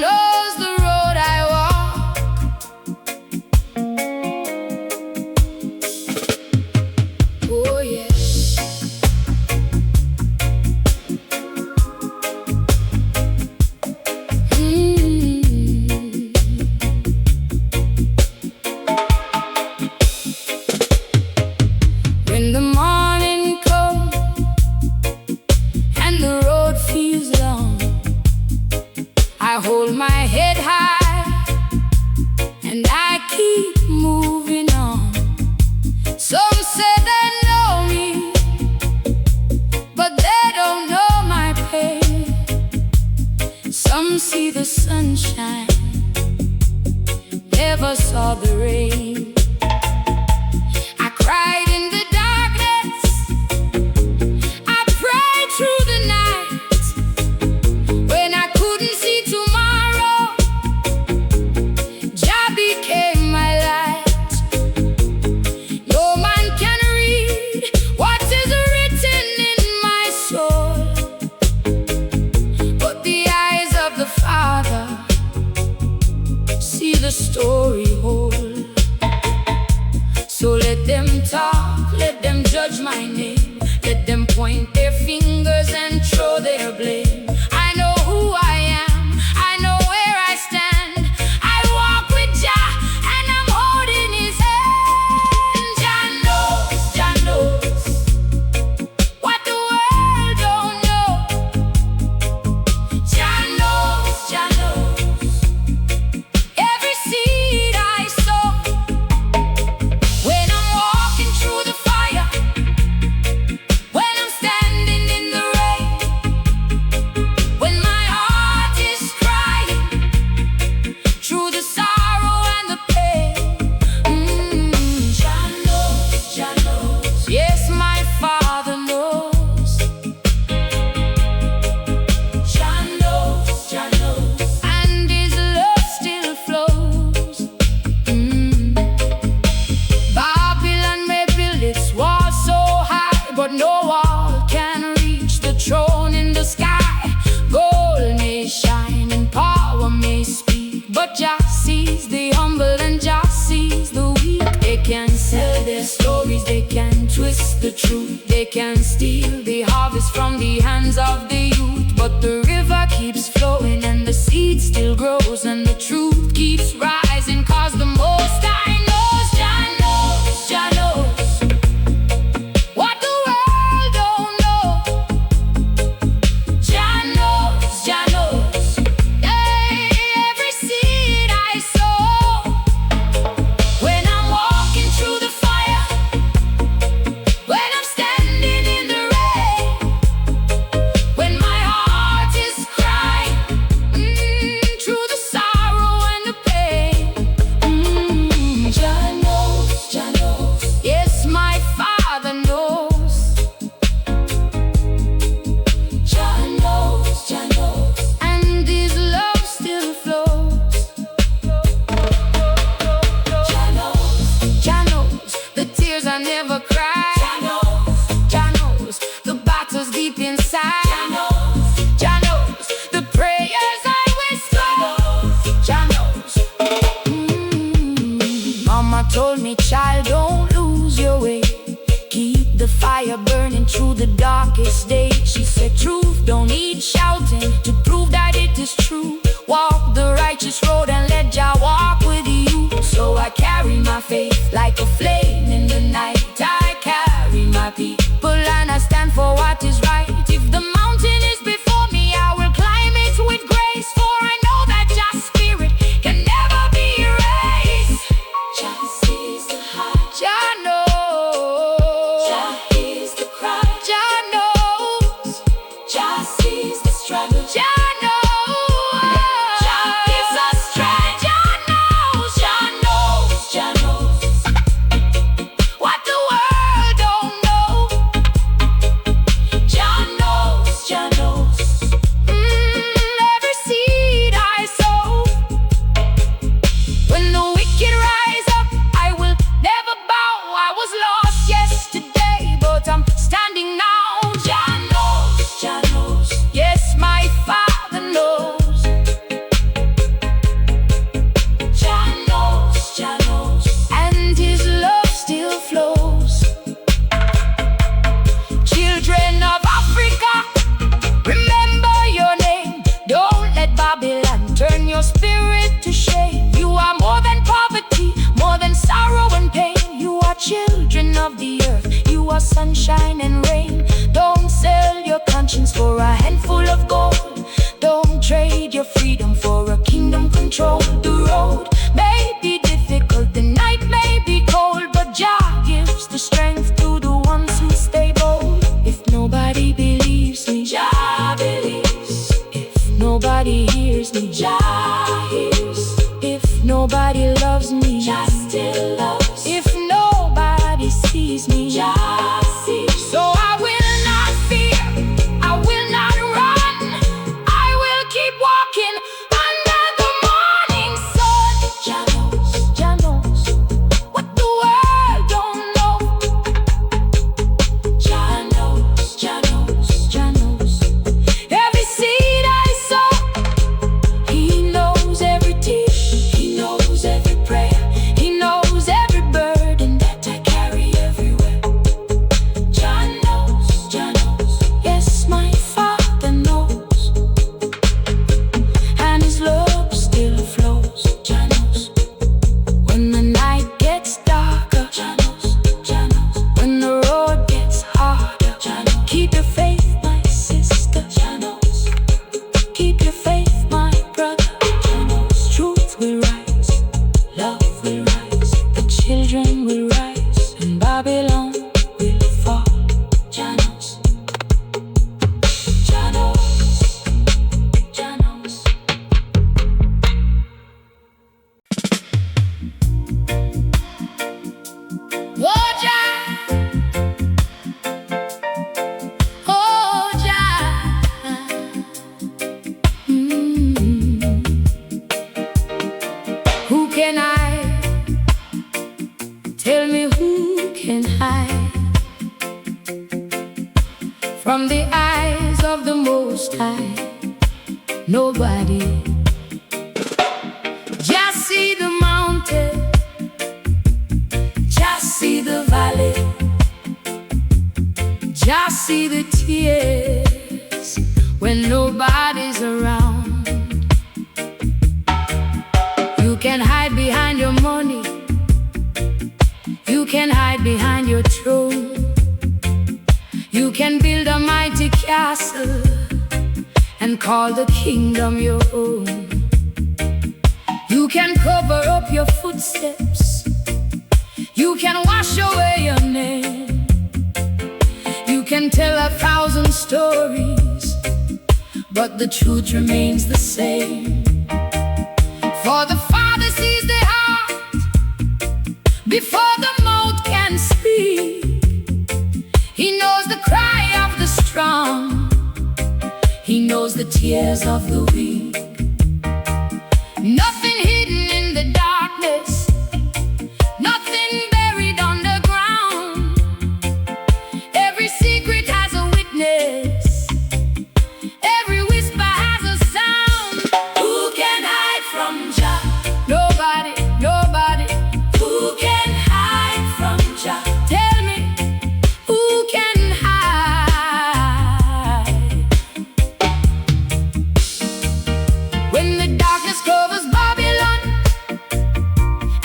knows the road I walk. Oh yeah. When the morning comes and the road feels long, I hold my head high and I keep moving on. Some say they know me, but they don't know my pain. Some see the sunshine, never saw the rain. I cried in the darkness, I prayed through the night. When I couldn't see tomorrow, Jah became my light. No man can read what is written in my soul, but the eyes of the Father see the story whole. So let them talk, let them judge my name, let them point their fingers and throw their blame. I know who I am, I know where I stand. I walk with Jah and I'm holding his hand. Jah knows what the world don't know. Jah knows every seed I sow. When I'm walking through the fire, when I'm standing in the rain, when my heart is crying through the sorrow and the pain. Jah knows, yes, my Father knows. Jah knows, and his love still flows. Babylon may build its wall so high, but no wall can reach the throne in the sky. Gold may shine and power may speak, but Jah sees the humble and Jah sees the weak. They can sell their stories, they can twist the truth, they can steal the harvest from the hands of the youth. But the river keeps flowing and the seed still grows, and the truth keeps rising, 'cause the Most High knows. Jah knows what the world don't know. Jah knows, every seed I sow. When I'm walking through the fire, when I'm standing in the rain, when my heart is crying through the sorrow and the pain. Jah knows, yes, my Father knows. Jah knows, and his love still flows. Jah knows the tears I never cried. Jah knows the battles deep inside. Jah knows the prayers I whisper. Jah knows. Mama told me, child, don't lose your way. Keep the fire burning through the darkest day. She said, truth don't need shouting to prove that it is true. Walk the righteous road and let Jah walk with you. So I carry my faith like a flame in the night. I carry my people and I stand for what is right. If the mountain is before me, I will climb it with grace, for I know that Jah's spirit can never be erased. Jah sees the heart, Jah knows. Jah hears the cry, Jah knows. Jah sees the struggle, Jah knows. Jah gives us strength, Jah knows. What the world don't know. turn your spirit to shade. You are more than poverty, more than sorrow and pain. You are children of the earth, you are sunshine and rain. Don't sell your conscience for a handful of gold. Don't trade your freedom for a kingdom control. The road may be difficult, the night may be cold, but Jah gives the strength to the ones who stay bold. If nobody believes me, Jah believes. If nobody hears me, Jah hears. If nobody loves me, Jah still loves. If nobody sees me, Jah sees. So I will not fear, I will not run, I will keep walking under the morning sun. Jah knows what the world don't know. Jah knows, Jah knows, Jah knows. Every seed I sow, He knows every tear, He knows every prayer, He knows every burden that I carry everywhere. Jah knows, yes, my Father knows, and His love still flows. Jah knows when the night gets darker. Jah knows, when the road gets harder. Jah knows. Keep your faith, my sister. Jah knows. Keep your faith, my brother. Jah knows. Truth will rise, love will rise, the children will rise, and Babylon will fall. Jah knows, Jah knows, Jah knows. Oh Jah, oh Jah. Who can I? Tell me who can hide from the eyes of the Most High? Nobody. Just see the mountain, just see the valley, just see the tears when nobody's around. You can hide behind your money, you can hide behind your throne. You can build a mighty castle and call the kingdom your own. You can cover up your footsteps, you can wash away your name. You can tell 1,000 stories, but the truth remains the same. For the Father sees the heart before the mouth can speak. He knows the cry of the strong, He knows the tears of the weak. Nothing hidden in the darkness, nothing buried underground. Every secret has a witness, every whisper has a sound. Who can hide from Jah? Nobody, nobody. Who can hide from Jah? Tell me, who can hide? When the darkness covers Babylon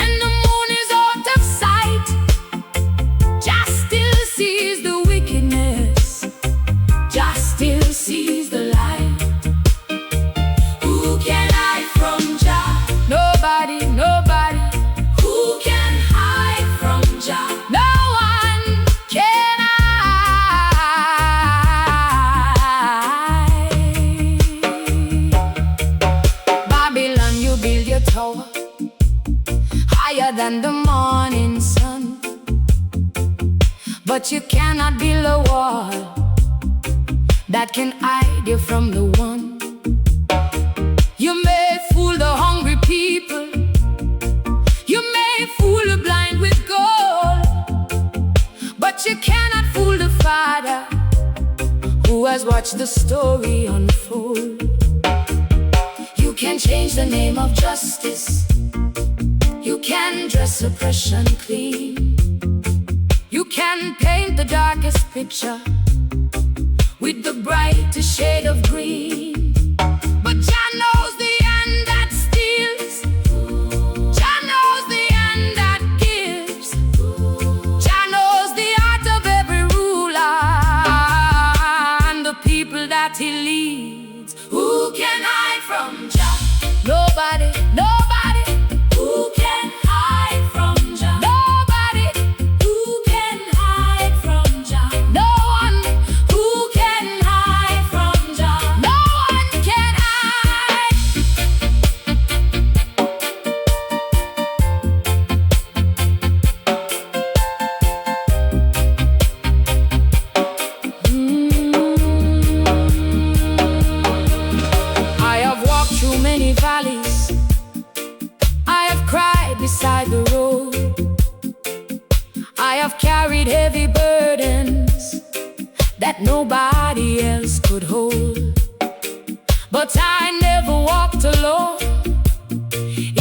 and the moon is out of sight, Jah still sees the wickedness, Jah still sees the light. Who can hide from Jah? Nobody, nobody. Who can hide from Jah? No one can hide. Babylon, you build your tower higher than the morning sun, but you cannot build a wall that can hide you from the one. You may fool the hungry people, you may fool the blind with gold, but you cannot fool the Father who has watched the story unfold. You can change the name of justice, you can dress oppression clean, you can paint the darkest picture with the brightest shade of green. But Jah knows the end many valleys, I have cried beside the road. I have carried heavy burdens that nobody else could hold. But I never walked alone,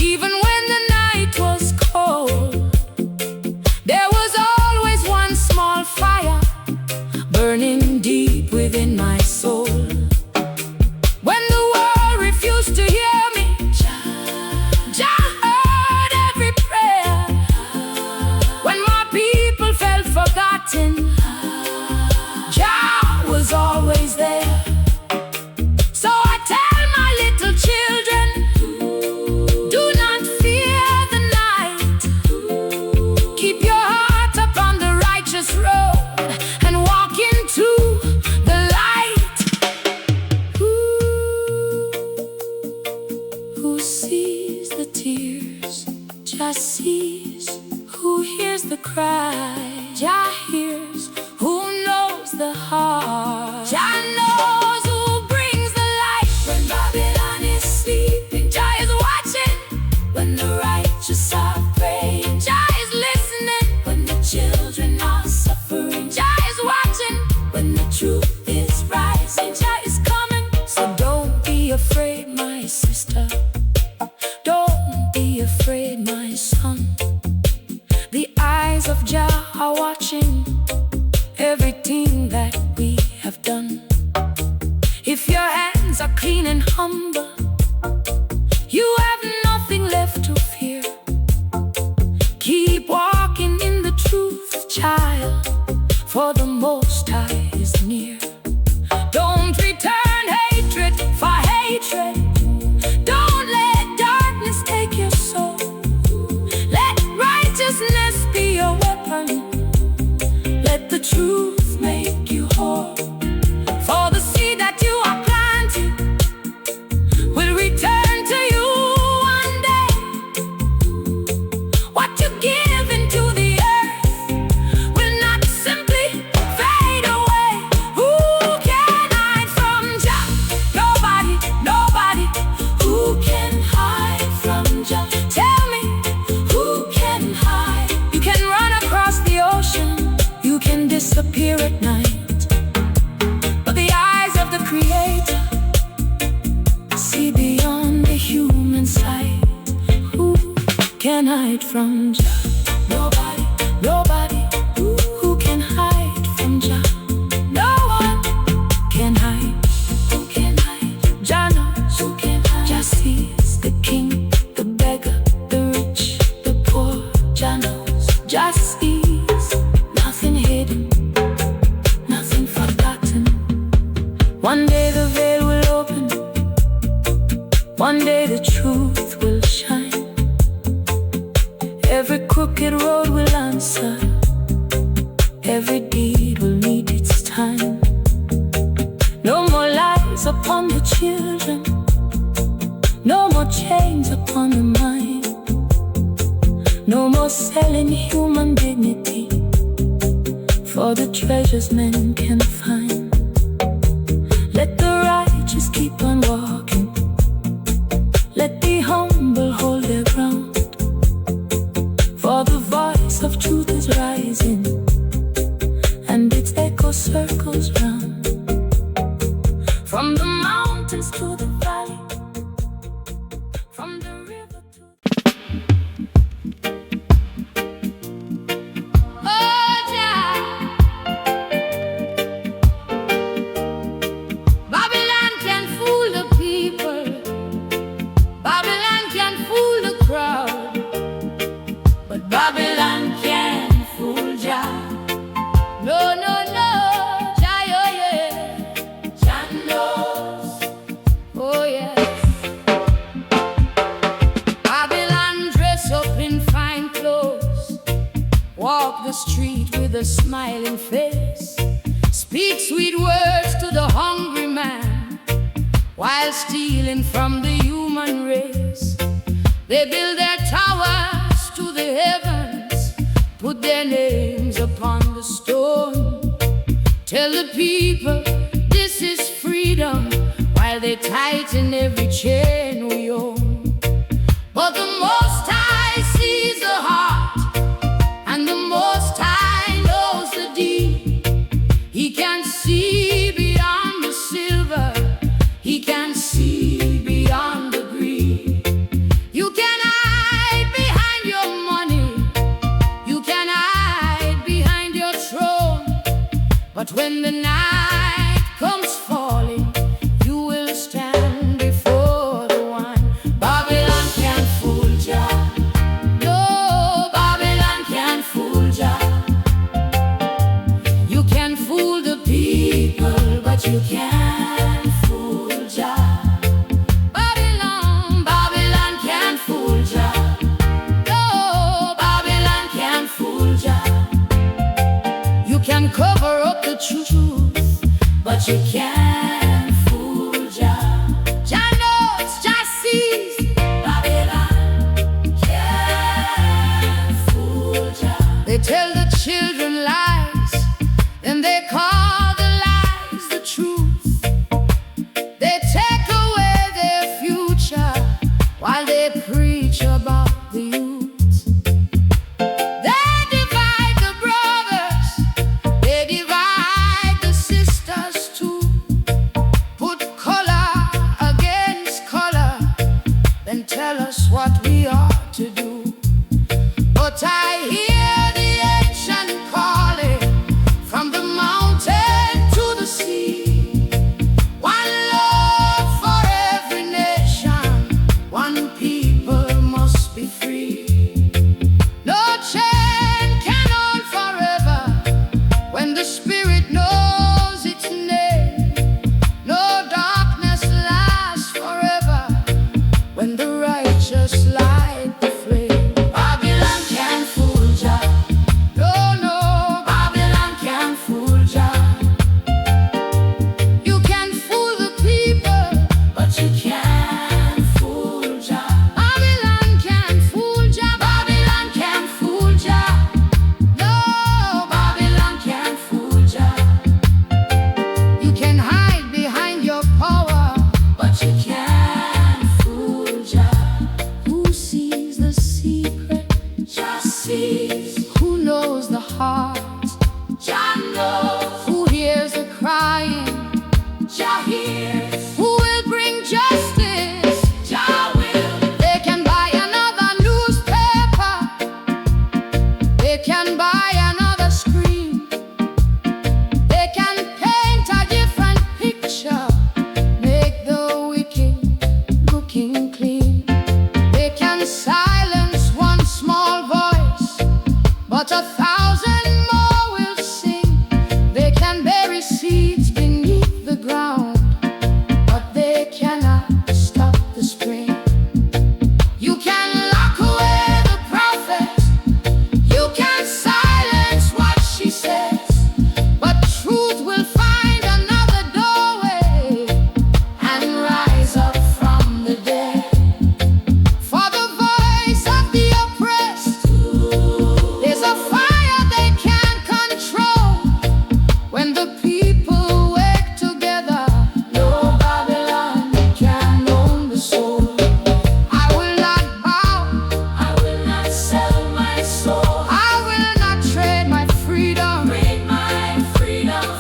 even when the night was cold. There was always one small fire burning deep within my soul. When the world refused to hear me, Jah heard every prayer. When my people felt forgotten, Jah was always there. So I tell my little children, do not fear the night. Keep your heart upon the righteous road and walk into the light. Who sees the tears? Jah sees. Who hears the cry? Jah hears. Who knows the heart? Jah knows who brings the light when Babylon is sleeping. Jah is watching when the righteous are praying. Jah is listening when the children are suffering. Jah is watching when the truth is rising. Jah is coming, so don't be afraid, my sister. Don't be afraid, my son. The eyes of Jah are watching everything that we have done. If your hands are clean and humble, you have nothing left to fear. Keep walking in the truth, child, for the Most High is near. Don't return hatred for hatred. Don't let darkness take your soul. Let righteousness be your weapon. Let the truth make you whole. For the seed that you are planting will return to you one day. What you give into the earth will not simply fade away. Who can hide from Jah? Nobody, nobody. Who can hide from Jah? Tell me, who can hide? You can run across the ocean, you can disappear at night, but the eyes of the Creator see beyond the human sight. Who can hide from Jah? Nobody, nobody. Who can hide from Jah? No one can hide. Who can hide? Jah knows. Who can hide? Jah sees the king, the beggar, the rich, the poor. Jah knows. Jah sees. Nothing hidden, nothing forgotten. One day the veil will open. One day the truth will shine. Every crooked road will answer. Every deed will meet its time. No more lies upon the children. No more chains upon the mind. No more selling human dignity for the treasures men can find. Let the righteous keep on walking. Let the humble hold their ground. For the voice of truth is rising, and its echo circles round. From the mountains to the valley, from the river to Babylon can't fool the people. Babylon can't fool the crowd. But Babylon can't fool Jah. No, no, no. Jah, oh yeah. Jah knows. Oh yes. Babylon dress up in fine clothes, walk the street with a smiling face, speak sweet words to the hungry man, while stealing from the human race. They build their towers to the heavens, put their names upon the stone. Tell the people this is freedom, while while they tighten every chain we own. But the Most High sees the heart, and the Most High knows the deed. He can see beyond the silver, He can see beyond the greed. You can hide behind your money, you can hide behind your throne, but when the night comes falling, you will stand before the one. Babylon can't fool Jah. No, Babylon can't fool Jah. You can fool the people, but you can't fool Jah. Babylon, Babylon can't fool Jah. No, Babylon can't fool Jah. You can cover up the truth, but you can't fool Jah. Jah knows, Jah sees. Babylon can't fool Jah. They tell the children lies, and they call the lies the truth. They take away their future while they preach about the youth. They divide the brothers, they divide the sisters too. Put color against color, then tell us what we ought to do. But I hear the ancient calling from the mountain to the sea. One love for every nation, one people must be free. No chain can hold forever when the spirit knows its name. No darkness lasts forever when the righteous light the flame. Babylon can't fool Jah. No, no, Babylon can't fool Jah. You can fool the people, but you can't fool Jah. Babylon can't fool Jah. Babylon can't fool Jah. No, Babylon can't fool Jah. You can hide behind your power, but you can't fool Jah. Who sees the secret? Jah sees. Who knows the heart? Jah knows. Who hears the crying? Jah hears. Who will bring justice? Jah will. They can buy another newspaper, they can buy another screen, they can paint a different picture, make the wicked looking clean. They can silence one small voice, but 1,000 more will sing. They can bury seeds beneath the ground, but they cannot stop the spring. You can lock away the prophet, you can silence what she says, but truth will find another doorway and rise up from the dead. For the voice of the oppressed, there's a fire they can't control. When the people work together, no Babylon can own the soul. I will not bow, I will not sell my soul, I will not trade my freedom,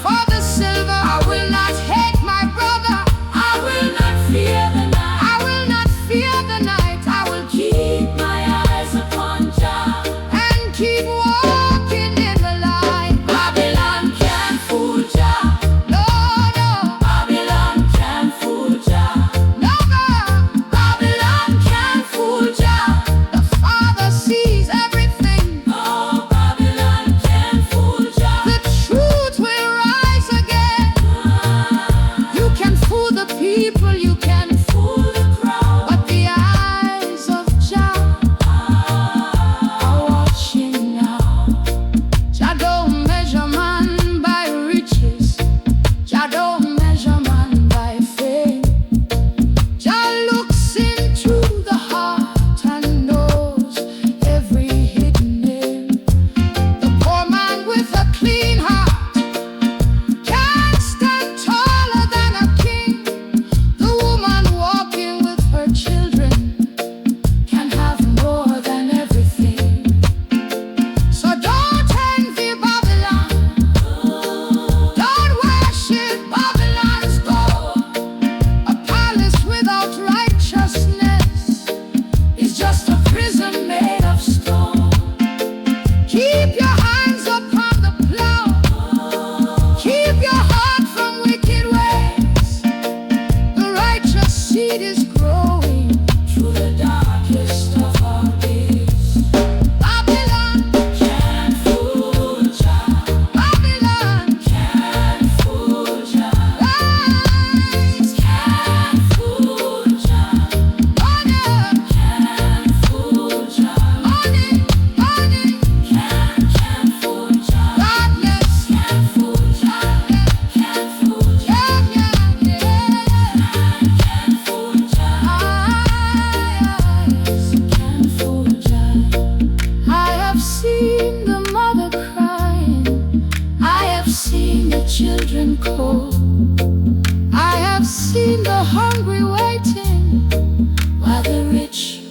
for the silver. I will not hate my brother, I will not fear the night, I will not fear the night. I will keep my eyes upon Jah and keep walking in the light. Babylon can't fool Jah. No, no, Babylon can't fool Jah. No, God, Babylon can't fool Jah. The Father sees everything. Oh, Babylon can't fool Jah. The truth will rise again. You can fool the people, you can fool the crowd, but the eyes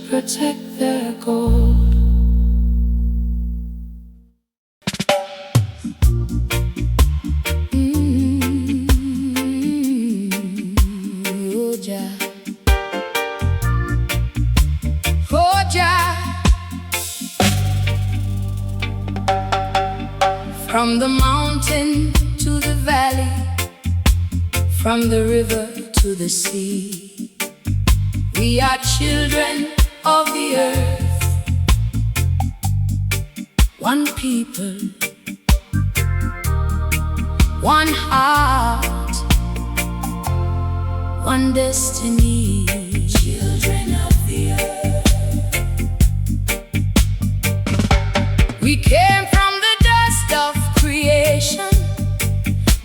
protect their gold. Oh Jah, oh Jah. From the mountain to the valley, from the river to the sea, we are children of the earth, one people, one heart, one destiny. Children of the earth. We came from the dust of creation,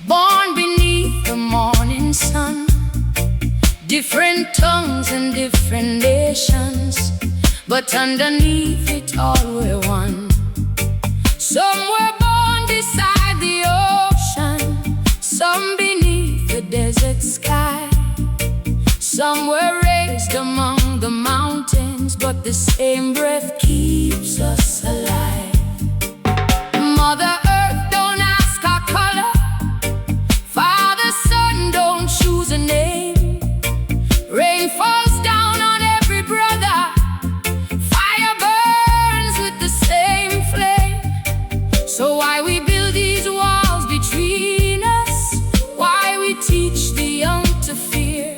born beneath the morning sun. Different tongues and different nations, but underneath it all we're one. Some were born beside the ocean, some beneath the desert sky. Some were raised among the mountains, but the same breath keeps us alive. Mother Earth don't ask our color, Father Sun don't choose a name. Rain falls down on every brother, fire burns with the same flame. So why we build these walls between us? Why we teach the young to fear,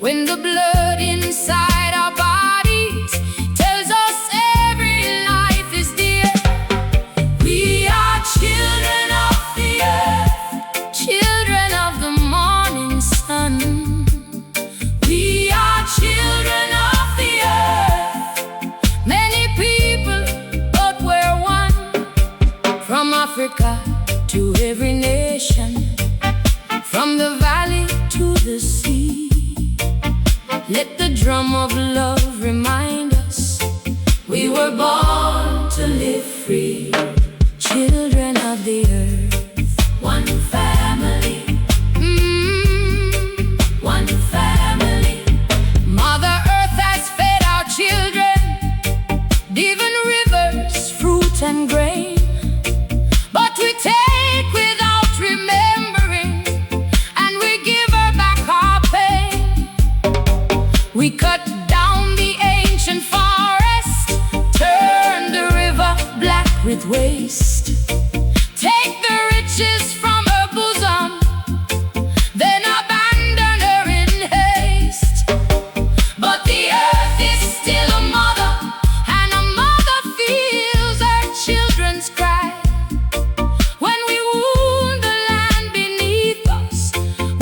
when the blood inside our bodies tells us every life is dear? We are children of the earth, children of the morning sun. We are children of the earth, many people, but we're one. From Africa to every nation, from the valley to the sea, let the drum of love remind us we were born to live free. Children of the earth, one family, one family. Mother Earth has fed our children, given rivers, fruit and grain, but we take without remembering, and we give her back our pain. We cut down the ancient forest, turn the river black with waste, take the riches from her bosom, then abandon her in haste. But the earth is still a mother, and a mother feels her children's cry. When we wound the land beneath us,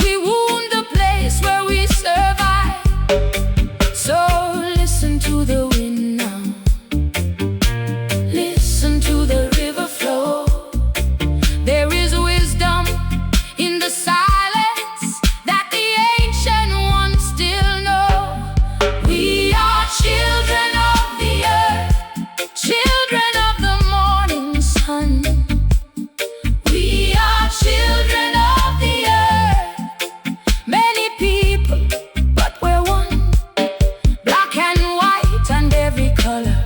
we wound the place where we survive. So listen to the wind now, listen to the river flow. There is wisdom in the silence that the ancient ones still know. We are children of the earth, children of the morning sun. We are children of the earth, many people, but we're one. Black and white and every color,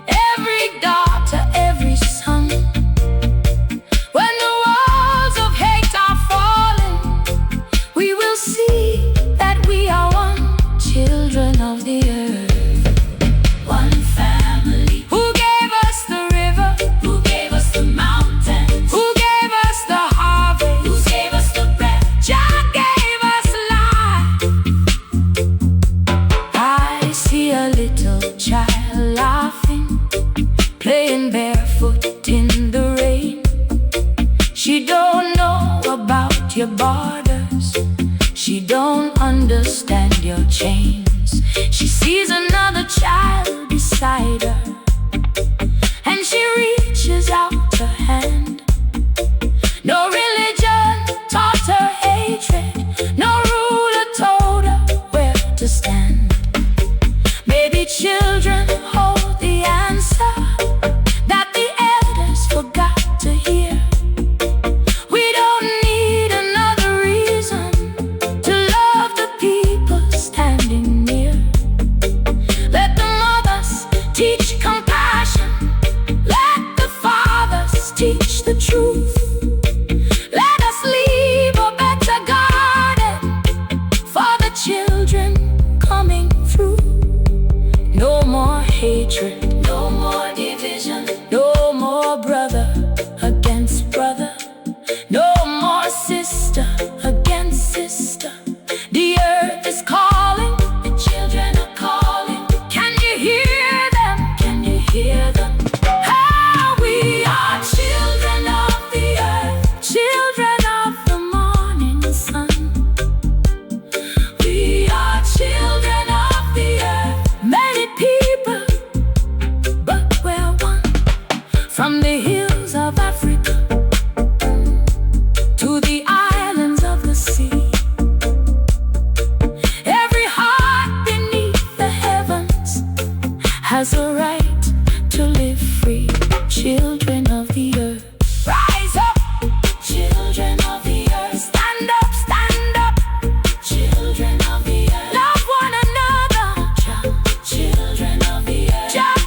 every daughter, every son. When the walls of hate are falling, we will see that we are one. Children of the earth, one family. Who gave us the river? Who gave us the mountains? Who gave us the harvest? Who gave us the breath? Jah gave us life. I see a little child laughing, playing barefoot in the rain. She don't know about your borders, she don't understand your chains. She sees another child beside her, and she reaches out her hand. No religion taught her hatred, no ruler told her where to stand. Maybe children hold the answer that the elders forgot to hear. We don't need another reason to love the people standing near. hatred, no more division, no more brother against brother, no more sister against sister. The earth is calling, the children are calling. Can you hear them? Can you hear them? Ah, we are children of the earth, children of the morning sun. We are children of the earth, many people, but we're one. From the hills of Africa to the islands of the sea, every heart beneath the heavens has a right to live free. Children of the earth, rise up! Children of the earth, stand up, stand up! Children of the earth, love one another. Children of the earth, Jah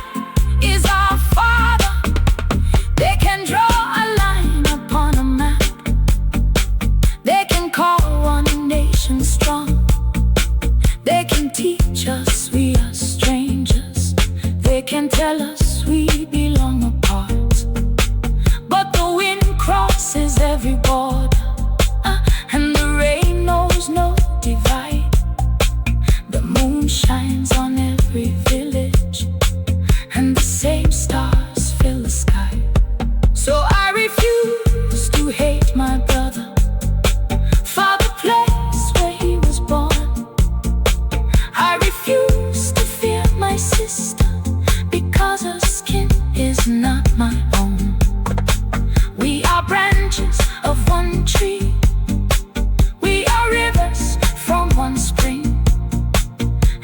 is our Father. They can draw a line upon a map. They can call one nation strong. They can teach us we are strangers. They can tell us we belong apart. But the wind crosses every border, and the rain knows no divide. The moon shines on every village, and the same stars fill the sky. So I refuse to hate my brother for the place where he was born. I refuse to fear my sister because her skin is not my own. We are branches of one tree. We are rivers from one spring.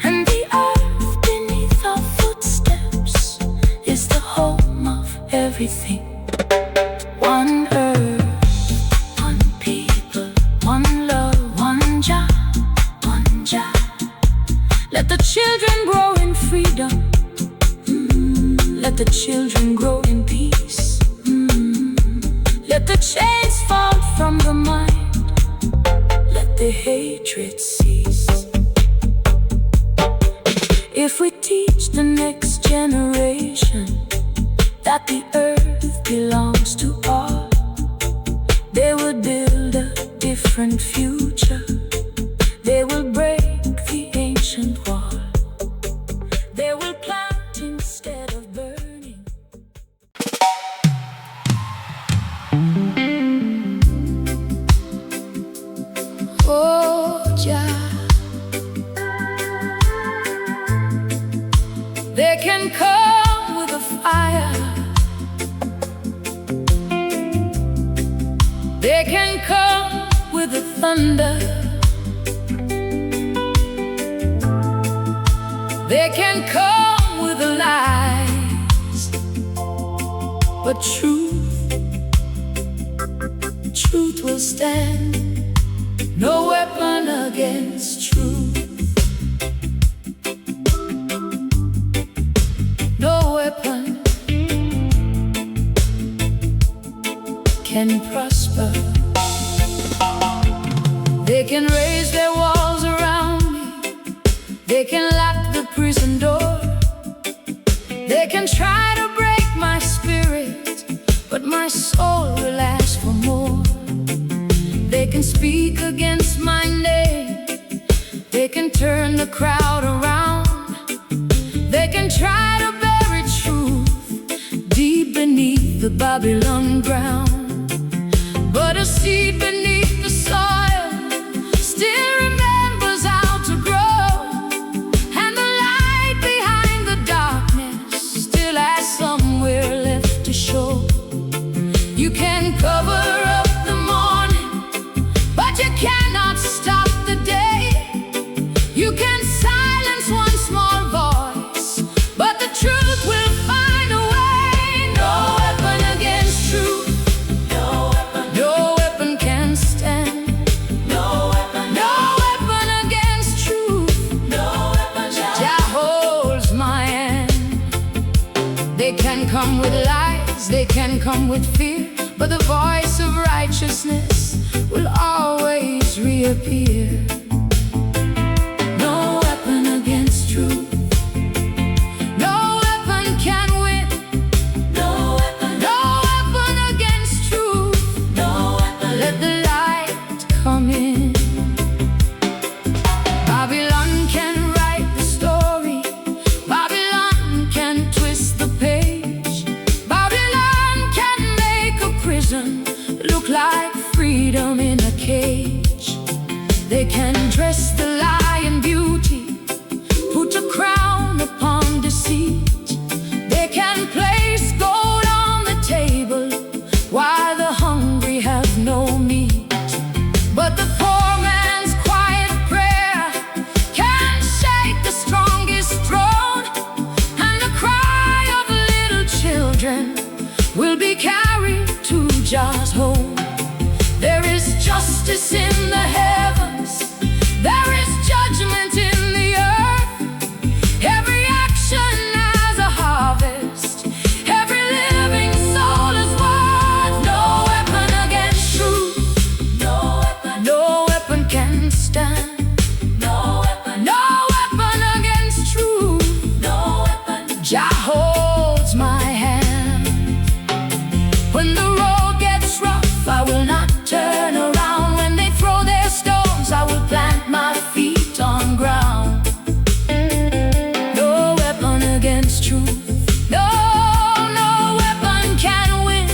And the earth beneath our footsteps is the home of everything. One earth, one people, one love, one Jah, one Jah. Let the children grow in freedom. Let the children grow in peace. Let the chains fall from the mind. Let the hatred cease. If we teach the next generation that the earth belongs to all, they will build a different future. They will break the ancient wall. They will plant instead of burning. Oh, Jah, they can come with a fire. They can come with the thunder. They can come with the lies. But truth will stand. No weapon against truth. No weapon can prosper. They can raise their walls around me. They can lock the prison door. They can try to break my spirit, but my soul will ask for more. They can speak against my name. They can turn the crowd around. They can try to bury truth deep beneath the Babylon ground. But a seed beneath the soil still remembers how to grow, and the light behind the darkness still has somewhere left to show. You can cover up the morning, but you cannot stop the day. You can silence one small voice, but the truth will find a way. No weapon against truth. No weapon can stand. No weapon against truth. Jah holds my hand. They can come with lies, they can come with fear, but the voice of righteousness will always reappear. No weapon against truth. No Jah holds my hand. When the road gets rough, I will not turn around. When they throw their stones, I will plant my feet on ground. No weapon against truth, no weapon can win.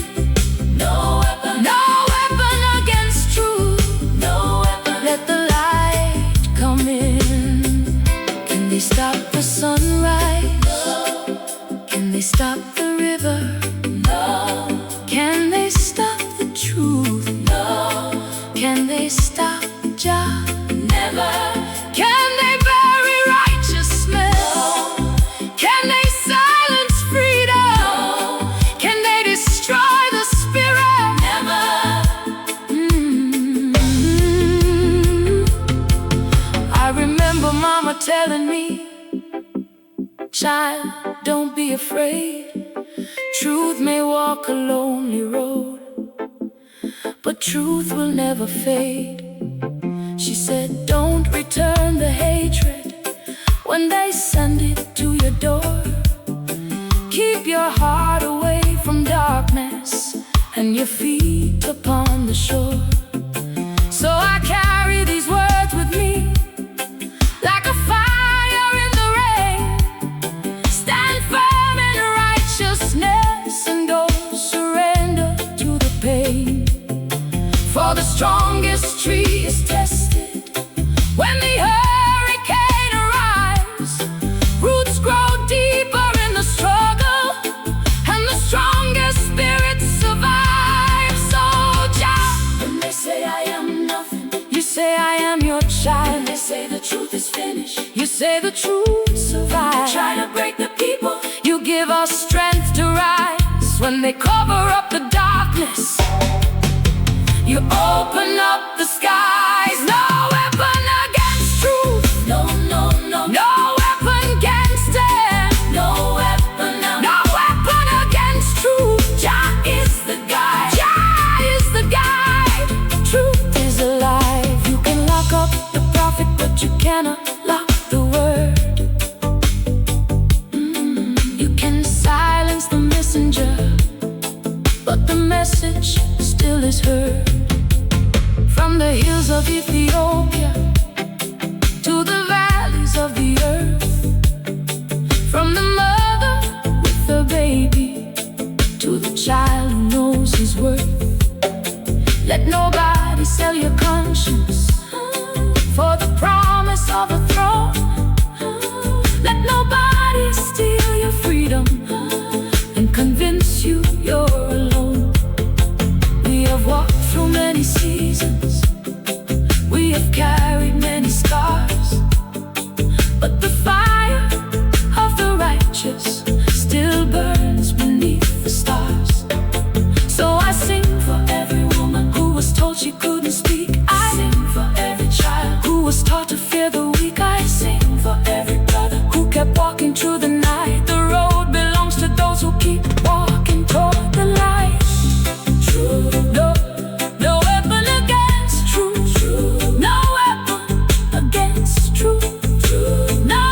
No weapon against truth, no weapon. Let the light come in. Can they stop the sunrise? No. Can they stop the river? No. Can they stop the truth? No. Can they stop Jah? Never. Can they bury righteousness? No. Can they silence freedom? No. Can they destroy the spirit? Never. I remember Mama telling me, child, don't be afraid. Truth may walk a lonely road, but truth will never fade. She said, don't return the hatred when they send it to your door. Keep your heart away from darkness and your feet upon the shore. So I carry these words with me like a fire in the rain. Stand firm in righteousness and don't surrender to the pain. For the strongest tree is tested when the hurricane arrives. Roots grow deeper in the struggle, and the strongest spirits survive. So Jah, when they say I am nothing, you say I am your child. When they say the truth is finished, you say the truth survives. Try to break the people, you give us strength to rise. When they cover up the darkness, you open up the skies. No weapon against truth, no weapon against them. No weapon against truth. Jah is the guide. Jah is the guide. Truth is alive. You can lock up the prophet, but you cannot lock the word. You can silence the messenger, but the message still is heard. From the hills of Ethiopia to the valleys of the earth, from the mother with the baby to the child who knows his worth. Let nobody sell your conscience for the promise of a throne. Let nobody steal your freedom and convince you you're alone. We have walked through many seasons, we have carried many scars, but the fire of the righteous still burns beneath the stars. So I sing for every woman who was told she couldn't speak. I sing for every child who was taught to fear the weak. I sing for every brother who kept walking through the night. The road belongs to those who keep walking toward the light. True, no weapon against truth. No weapon against truth. No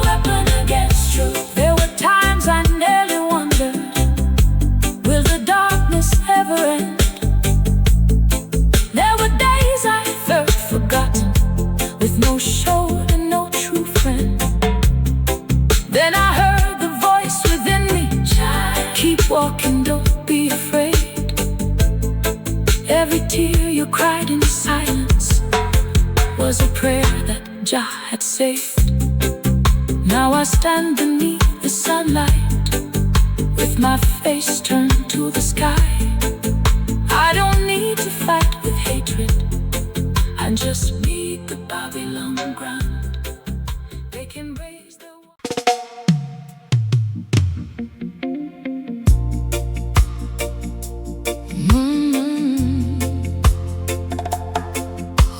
weapon against truth. There were times I nearly wondered, will the darkness ever end? There were days I felt forgotten, with no shoulder and no true friend. Then I heard the voice within me, keep walking, don't be afraid. Every tear you cried in silence was a prayer that Jah had saved. Now I stand beneath the sunlight with my face turned to the sky. I don't need to fight with hatred, I just need the Babylon ground. They can raise the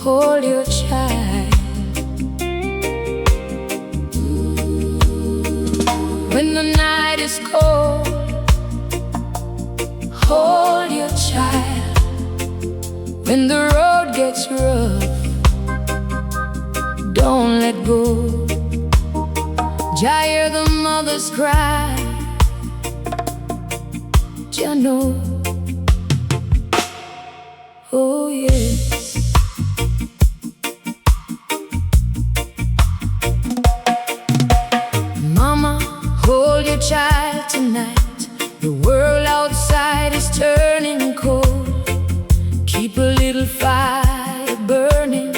hold your child. When the night is cold, hold your child. When the road gets rough, don't let let go. Jah hear the mothers cry. Jah know. Oh yes. Mama, hold your child tonight. The world outside is turning cold. Keep a little fire burning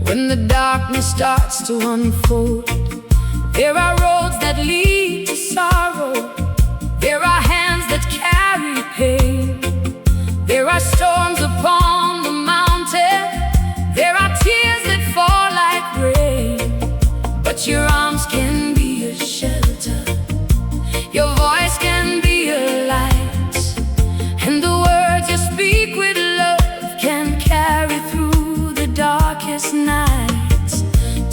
when the darkness starts to unfold. There are roads that lead to sorrow. There are hands that carry pain. There are storms upon the mountain. There are tears that fall like rain. But your arms can be a shelter. Your voice can be a light. And the words you speak with love can carry through the darkest nights.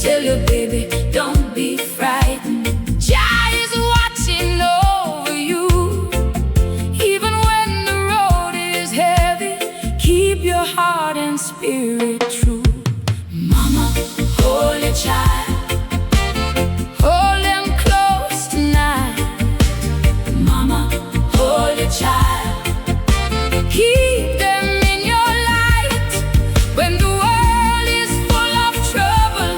Tell your baby, don't be frightened. Jah is watching over you. Even when the road is heavy, keep your heart and spirit true. Mama, hold your child. Hold them close tonight. Mama, hold your child. Keep them in your light. When the world is full of trouble,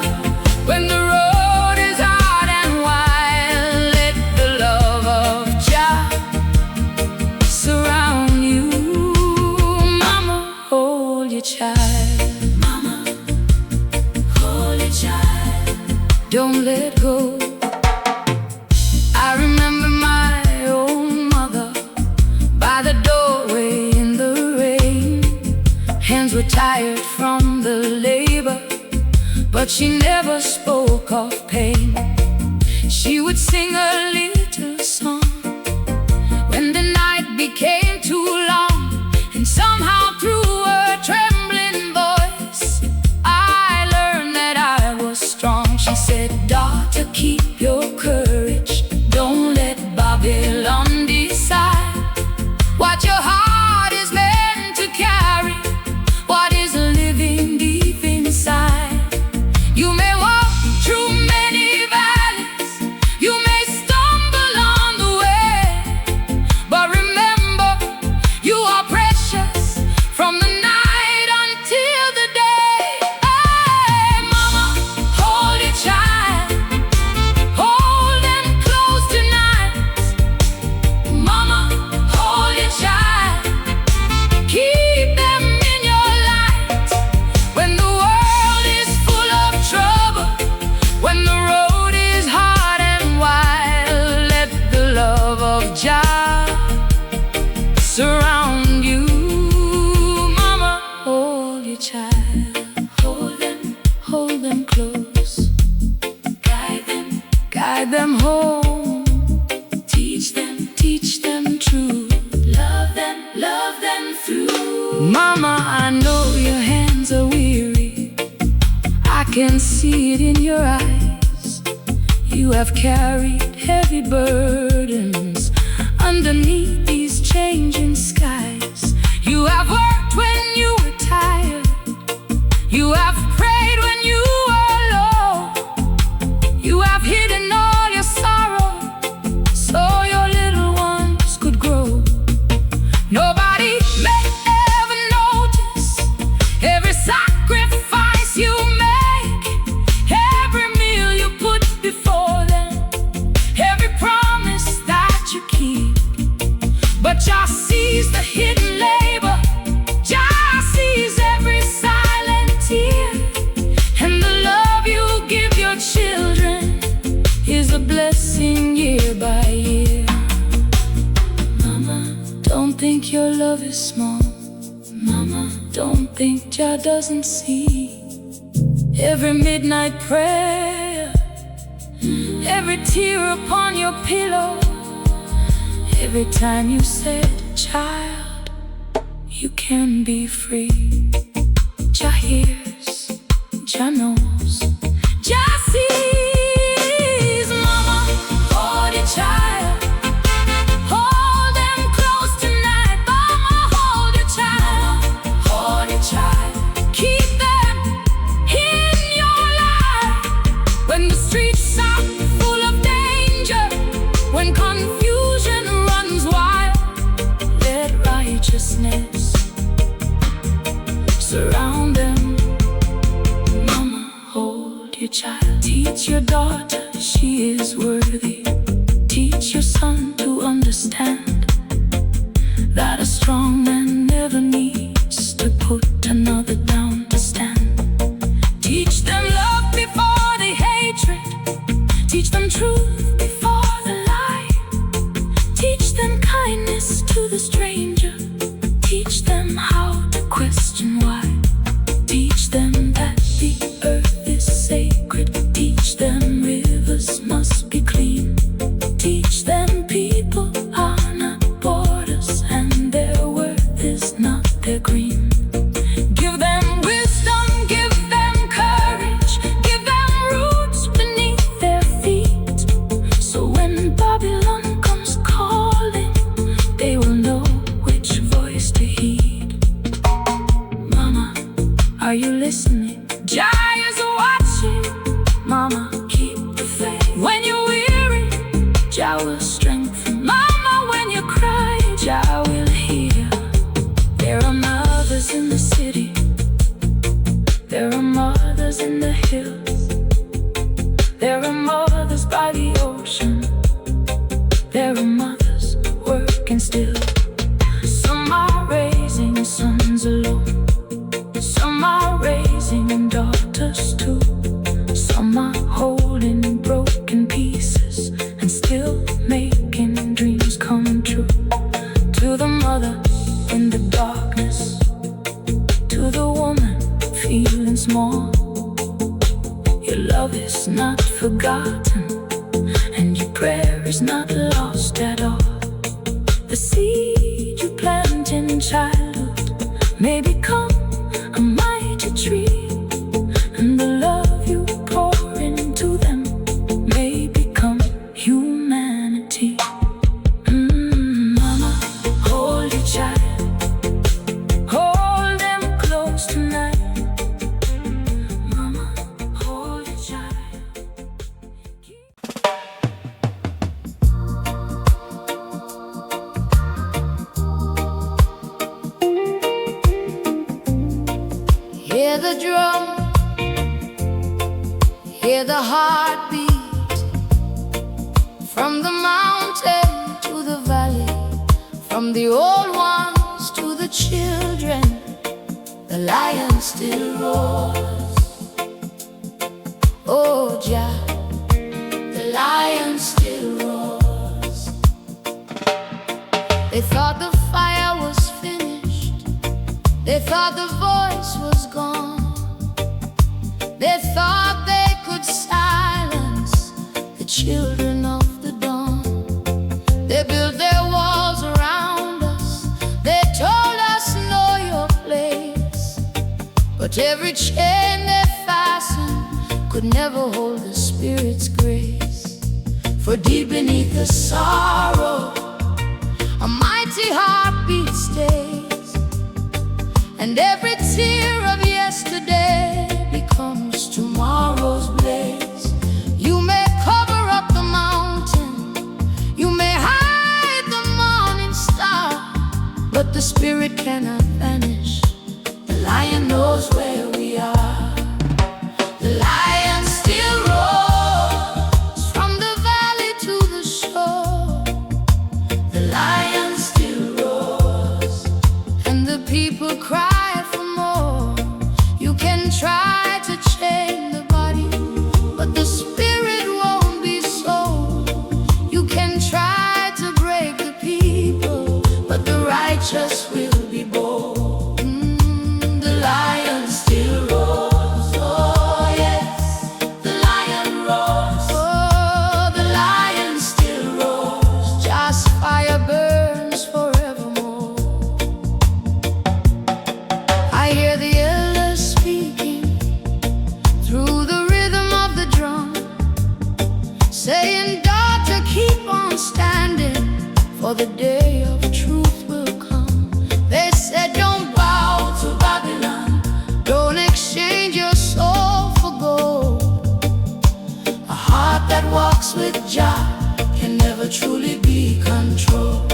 when the road is hard and wide, let the love of Jah surround you. Mama, hold your child. Mama, hold your child. Don't let go. I remember my own mother by the doorway in the rain. Hands were tired from the labor, but she never spoke of pain. She would sing a little song when the night became too long, and somehow through her trembling voice I learned that I was strong. She said, daughter, keep your courage. Don't let Babylon decide what your heart is meant to carry, what is living deep inside. You may walk through many valleys, you may stumble on the way, but remember, you are precious from the night until the day. Hey, mama, hold your child. Hold them close tonight. Mama, hold your child. Keep them in your light. When the world is full of trouble, when the road is hard and wide, let the love of Jah surround you. Mama, hold your child. Hold them close. Guide them home. Teach them true. Love them through. Mama, I know your hands are weary. I can see it in your eyes. You have carried heavy burdens underneath these changing skies. You have worked when you were tired. You have prayed when you were low. You have hidden all your sorrow so your little ones could grow. Nobody may ever notice every sacrifice you make, every meal you put before them, every promise that you keep. But Jah sees the hidden labor. Jah sees every silent tear, and the love you give your children is a blessing year by year. Mama, don't think your love is small. Mama, don't think Jah doesn't see every midnight prayer, every tear upon your pillow, every time you said, child, you can be free. Jah hears, Jah knows, Jah sees. Mama, hold your child. Hold them close tonight. Mama, hold your child. Hold your child. Keep them in your life. your child. Teach your daughter she is worthy. Teach your son to understand that a strong man never needs to put another down to stand. Teach them love before the hatred. Teach them truth before the lie. Teach them kindness to the stranger. Teach them how to question why. Teach them that the earth is sacred. Teach them rivers must be clean. Teach them people are not borders and their worth is not their green. Give them wisdom, give them courage, give them roots beneath their feet. So when Babylon comes calling, they will know which voice to heed. Mama, are you listening? Jah is watching. Mama, keep the faith. When you're weary, Jah will strengthen. Mama, when you cry, Jah will heal. There are mothers in the city. There are mothers in the hills. There are mothers by the ocean. There are mothers working still. Some are raising sons alone. Some are raising daughters too. Some are holding broken pieces and still making dreams come true. To the mother in the darkness, to the woman feeling small, your love is not forgotten and your prayer is not lost at all. The seed you plant in childhood may become a mighty tree, and the love you pour into them may become humanity. Mama, hold your child. Hold them close tonight. Mama, hold your child. Hear the drum, hear the heartbeat. From the mountain to the valley, from the old ones to the children, the lion still roars. Oh Jah, the lion still roars. They thought the fire was finished. They thought the voice was gone. They thought they could silence the children of the dawn. They built their walls around us. They told us know your place. But every chain they fastened could never hold the Spirit's grace. For deep beneath the sorrow, a mighty heartbeat stays, and every tear of yesterday becomes tomorrow's blaze. You may cover up the mountain, you may hide the morning star, but the Spirit cannot vanish. The lion knows where we are. The lion still roars from the valley to the shore. The lion still roars, and the people cry for more. You can try to chain the body, but the spirit won't be sold. You can try to break the people, but the righteous will be bold. The lion still roars. Oh yes, the lion roars. Oh, the lion still roars. Just fire burns forevermore. I hear the elders speaking through the rhythm of the drum, saying, daughter, keep on standing, for the day of truth will come. They said, don't bow to Babylon, don't exchange your soul for gold. A heart that walks with Jah can never truly be controlled.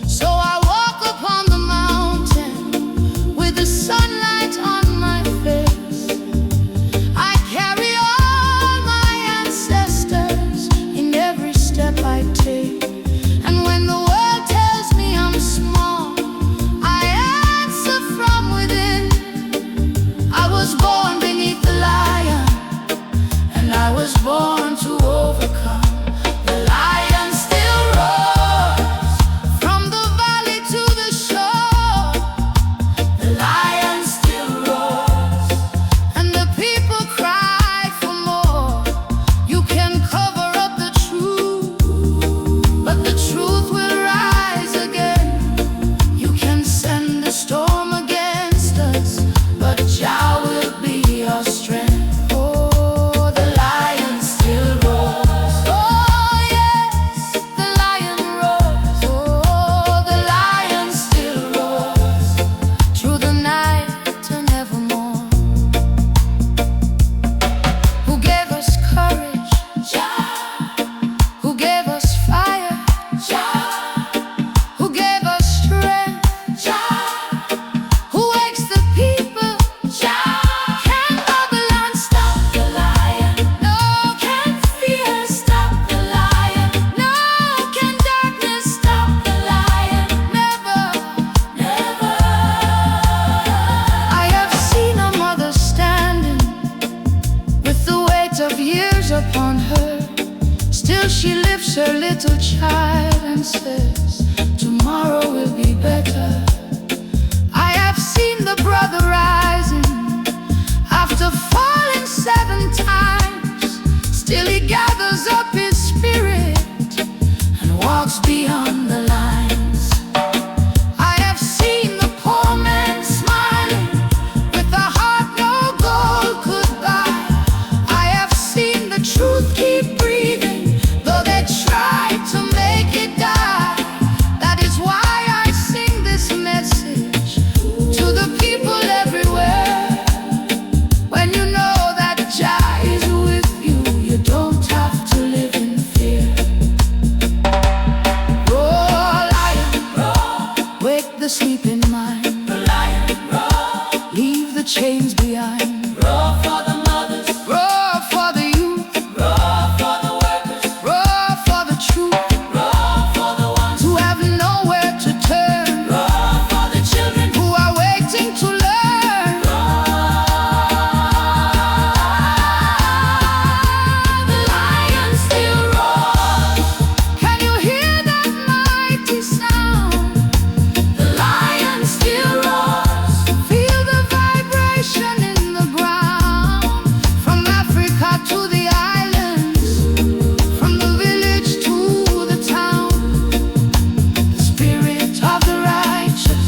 So I walk upon the mountain with the sunlight on my face. I carry all weight of years upon her. Still she lifts her little child and says, tomorrow will be better. I have seen the brother rising after falling 7 times. Still he gathers up his spirit and walks beyond the lines. I have seen the poor man smiling with a heart no gold could buy. I have seen the truth keep breathing though they try to make it die. That is why I sing this message to the people everywhere. When you know that Jah is with you, you don't have to live in fear. Roar, lion, roar. Wake the sleeping mind. The lion, roar. Leave the chains behind. Roar for the mothers. Roar for the youth. Roar for the workers. Roar for the truth. Roar for the ones who have nowhere to turn. Roar for the children who are waiting to learn. The lion still roars. Can you hear that mighty sound? The lion still roars. Feel the vibration in the ground. From Africa to the islands, from the village to the town. The spirit of the righteous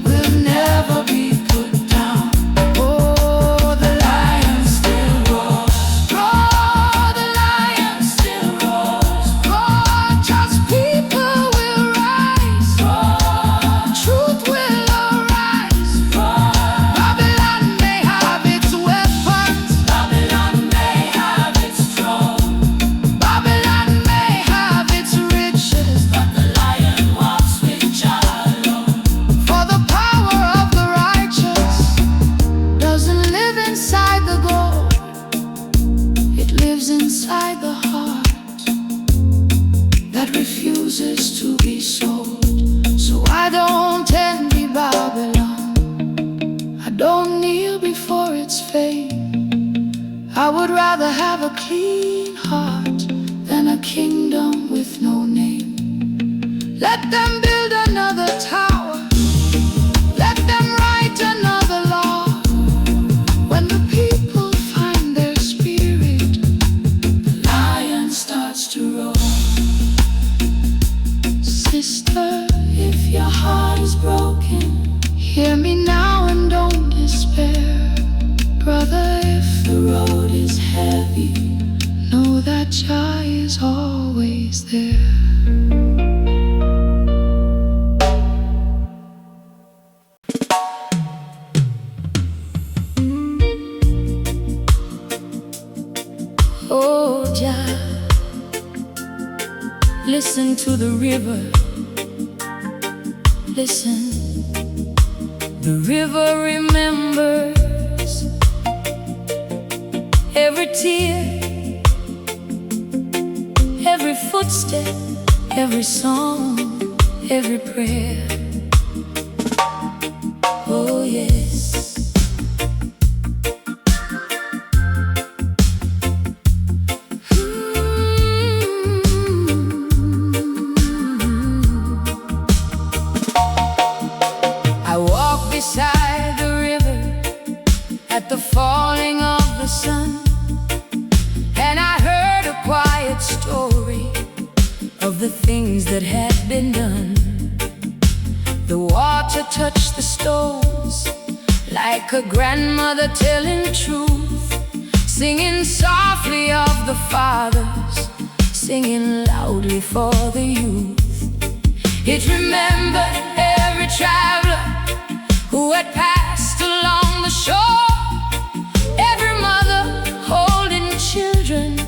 will never be put down. Oh, the lion still roars. Roar, the lion still roars. Roar, just people will rise. Roar, truth will arise. Roar, Babylon may have its weapons. Babylon may have its throne. Babylon may have its riches, but the lion walks with Jah alone. For the power of the righteous doesn't live inside the gold. It lives inside the heart that refuses to be sold. So I don't envy Babylon. I don't kneel before its fame. I would rather have a clean heart than a kingdom with no name. Let them build another tower. Let them write another law. When the people find their spirit, the lion starts to roar. Sister, if your heart is broken, hear me now and don't despair. Brother, if the road is heavy, know that Jah is always there. Oh, Jah, listen to the river. Listen, the river remembers every tear, every footstep, every song, every prayer. Oh, yes. I walk beside the river at the falling of the sun, and I heard a quiet story of the things that had been done. The water touched the stones like a grandmother telling truth, singing softly of the fathers, singing loudly for the youth. It remembered every traveler who had passed along the shore, every mother holding children,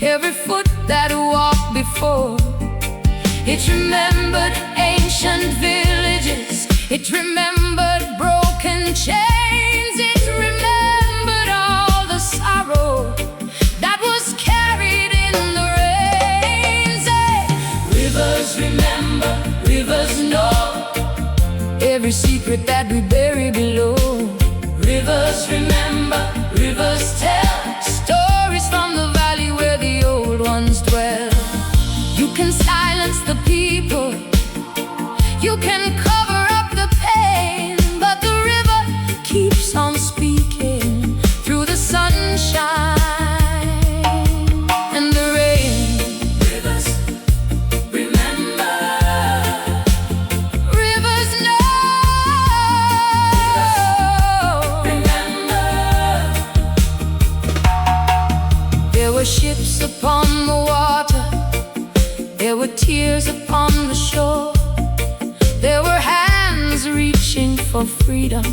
every foot that walked before. It remembered ancient villages, it remembered broken chains, it remembered all the sorrow that was carried in the rains. Rivers remember, rivers know every secret that we bury below. Rivers remember, rivers tell stories can silence the people, you can cover up the pain, but the river keeps on speaking through the sunshine and the rain. Rivers, remember. Rivers know. Remember. There were ships upon the water, there were tears upon the shore, there were hands reaching for freedom,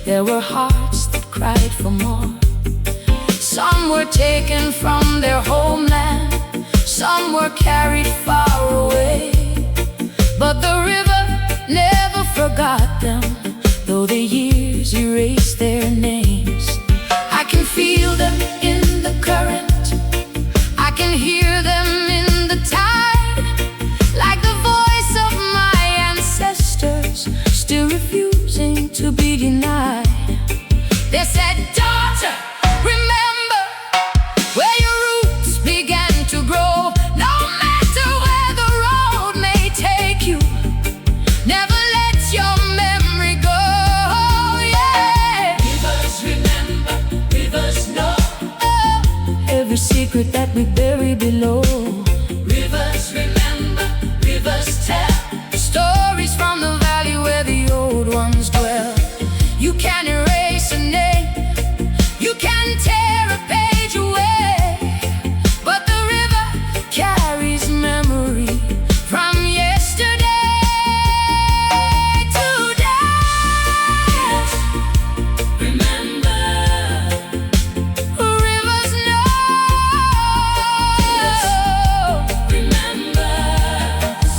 there were hearts that cried for more. Some were taken from their homeland, some were carried far away, but the river never forgot them, though the years erased their names. I can feel them in the current, I can hear them in the tide, like the voice of my ancestors, still refusing to be denied. They said, daughter, remember where your roots began to grow. No matter where the road may take you, never let your memory go. Yeah. Rivers remember, rivers know. Oh, every secret that we bury below. Rivers remember, rivers tell stories from the valley where the old ones dwell. You can erase a name, you can tear a page away, but the river carries memory from yesterday. Today, remember. Rivers know. Remembers.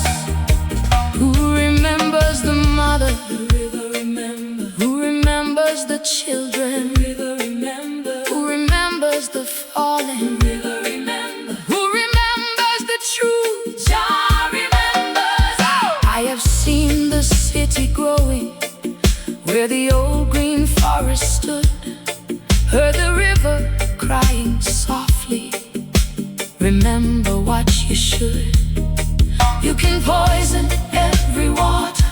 Who remembers the mother? The river remembers. Who remembers the children? The river remembers. Who remembers the fallen? The river remembers. Who remembers the truth? Jah remembers. I have seen the city growing where the old green forest stood, heard the river crying softly. Remember what you should. You can poison every water,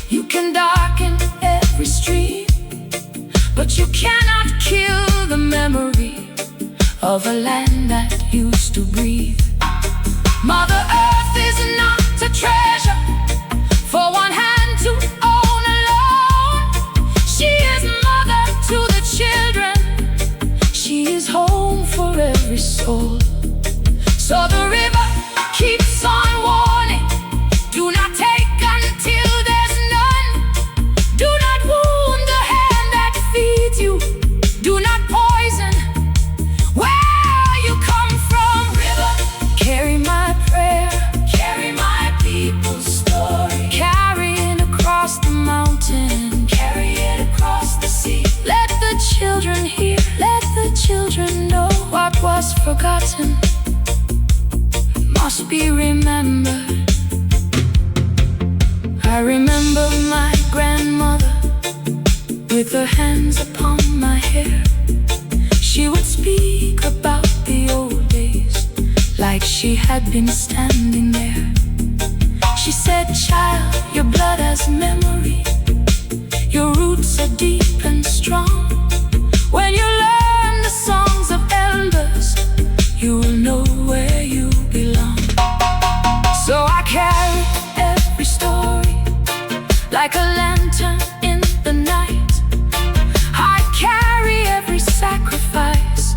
you can darken every stream, but you cannot kill the memory of a land that used to breathe. Mother Earth is not a treasure for one hand to own alone. She is mother to the children, she is home for every soul. So the river keeps on warning, do not take until there's none. Do not wound the hand that feeds you, do not poison where you come from. River, carry my prayer, carry my people's story, carry it across the mountain, carry it across the sea. Let the children hear, let the children know what was forgotten must be remembered. I remember my grandmother with her hands upon my hair. She would speak about the old days like she had been standing there. She said, child, your blood has memory, your roots are deep and strong. When you learn the songs of elders, you will know where you belong. So I carry every story like a lantern in the night. I carry every sacrifice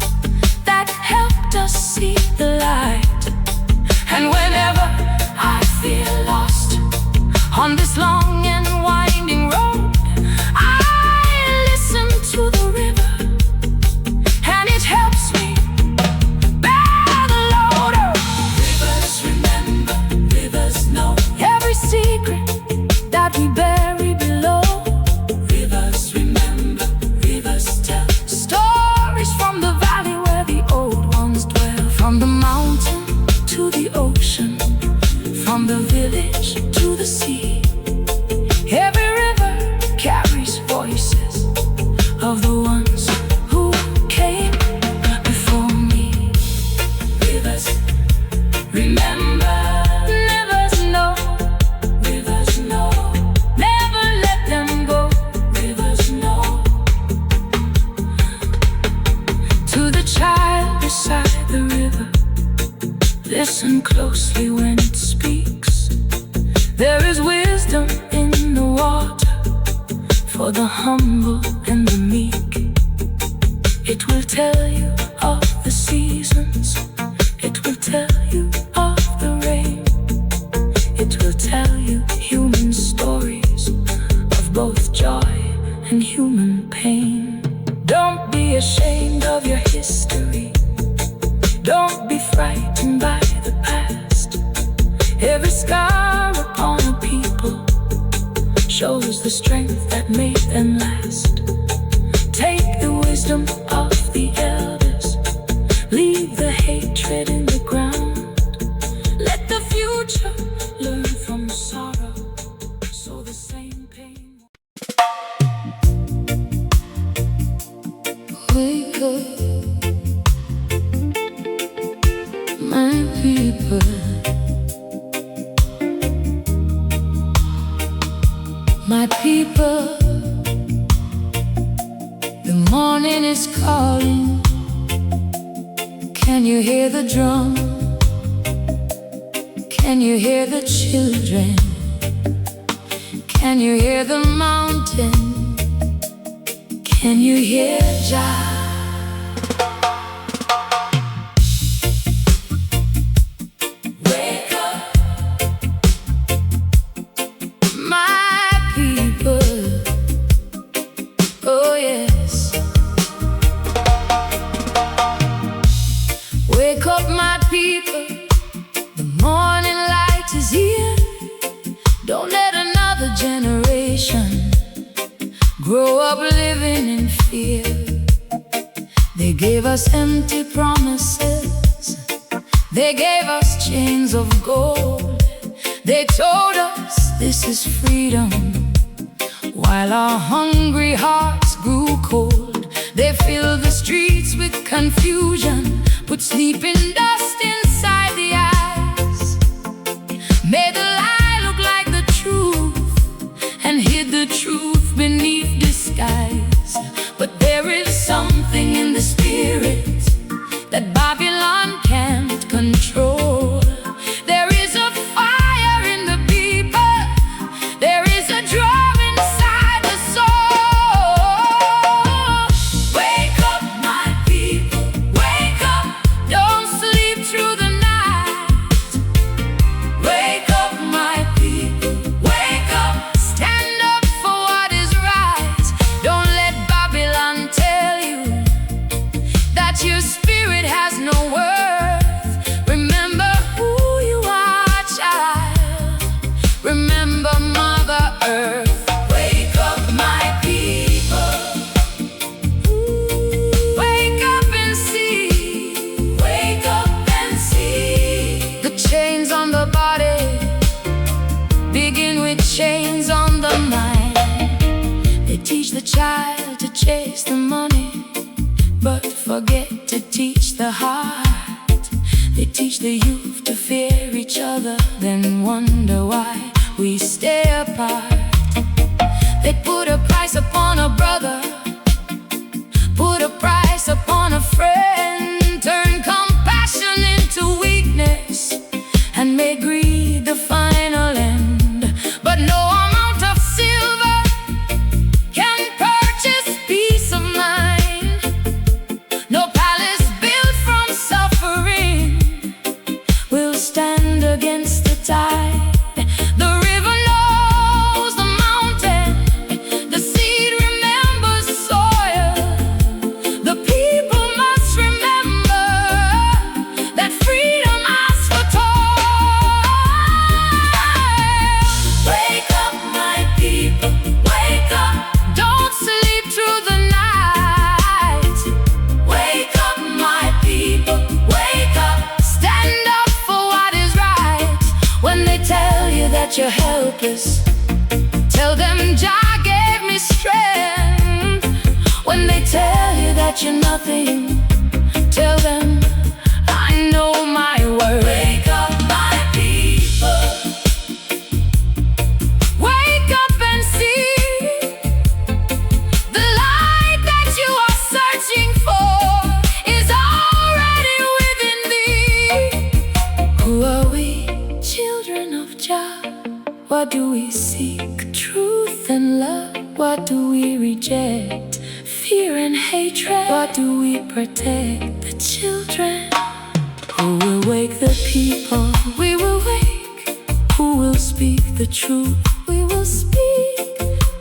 that helped us see the light. And whenever I feel lost on this long and winding road, I listen to the river, and it helps me bear the load. Rivers remember, rivers know every secret that we bury below. Rivers remember, rivers tell stories from the valley where the old ones dwell. From the mountain to the ocean, from the village to the sea, Listen closely when it speaks. There is wisdom in the water for the humble and the meek. It will tell you of the seasons. It will tell you of the rain. It will tell you human stories of both joy and human pain. Don't be ashamed of your history. Don't be frightened by the past. Every scar upon a people shows the strength that made them last. Take the wisdom of the elders. Leave the hatred in the ground. Let the future learn from sorrow, so the same pain. Wake up, my people. My people, the morning is calling. Can you hear the drum? Can you hear the children? Can you hear the mountain? Can you hear Jah? Wake up, my people. Oh yes. Wake up, my people. The morning light is here. Don't let another generation grow up living in fear. They gave us empty promises. They gave us chains of gold. They told us this is freedom, while our hungry hearts grew cold. They filled the streets with confusion, put sleeping dust inside the eyes, made the lie look like the truth, and hid the truth beneath disguise. But there is something in the spirit that Babylon can't control. There is a fire in the people. There is a drum inside the soul. Wake up, my people. Wake up. Don't sleep through the night. Wake up, my people. Wake up. Stand up for what is right. Don't let Babylon tell you that your spirit has no worth. Remember who you are, child. Remember Mother Earth. Wake up, my people. Wake up and see. Wake up and see. The chains on the body begin with chains on the mind. They teach the child to chase the money, but forget to teach the heart. They teach the youth to fear each other, then wonder why we stay apart. They put a price upon a brother, put a price upon a friend, turn compassion into weakness, and make greed the final end. But no amount of silver can purchase peace of mind. No palace built from suffering will stand against the tide. The river knows the mountain. The seed remembers soil. The people must remember that freedom asks for toil. Wake up, my people. Wake up. Don't sleep through the night. Wake up, my people. Wake up. Stand up for what is right. When they tell you that you're helpless, tell them Jah gave me strength. When they tell you that you're nothing, tell them I know my worth. Wake up, my people. Wake up and see the light that you are searching for is already within thee. What do we seek? Truth and love. What do we reject? Fear and hatred. What do we protect? The children. Who will wake the people? We will wake. Who will speak the truth? We will speak.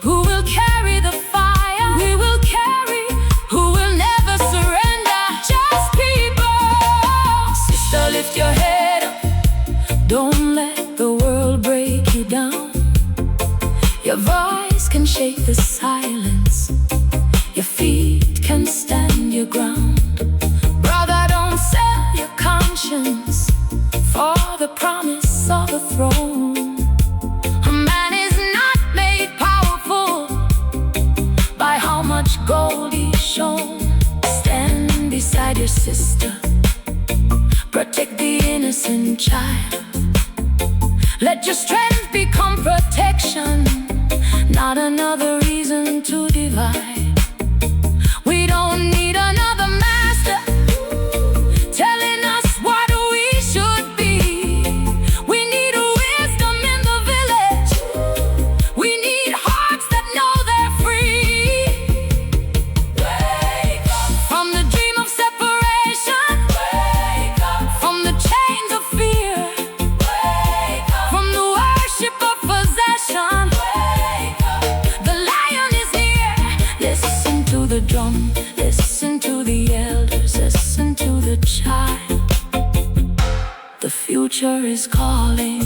Who will carry the fire? We will carry. Who will never surrender? Just people. Sister, lift your head up. Don't let the world break you down. Your voice can shake the silence. Your feet can stand your ground. Brother, don't sell your conscience for the promise of a throne. A man is not made powerful by how much gold he's shown. Stand beside your sister. Protect the innocent child. Let your strength become protection, not another reason to divide. We don't need another master telling us what we should be. We need wisdom in the village. We need hearts that know they're free. Wake up from the dream of separation. Wake up from the chains of fear. Wake up from the worship of possession. Wake up, the lion is near. Listen to the drum, listen to the elders, listen to the child. The future is calling.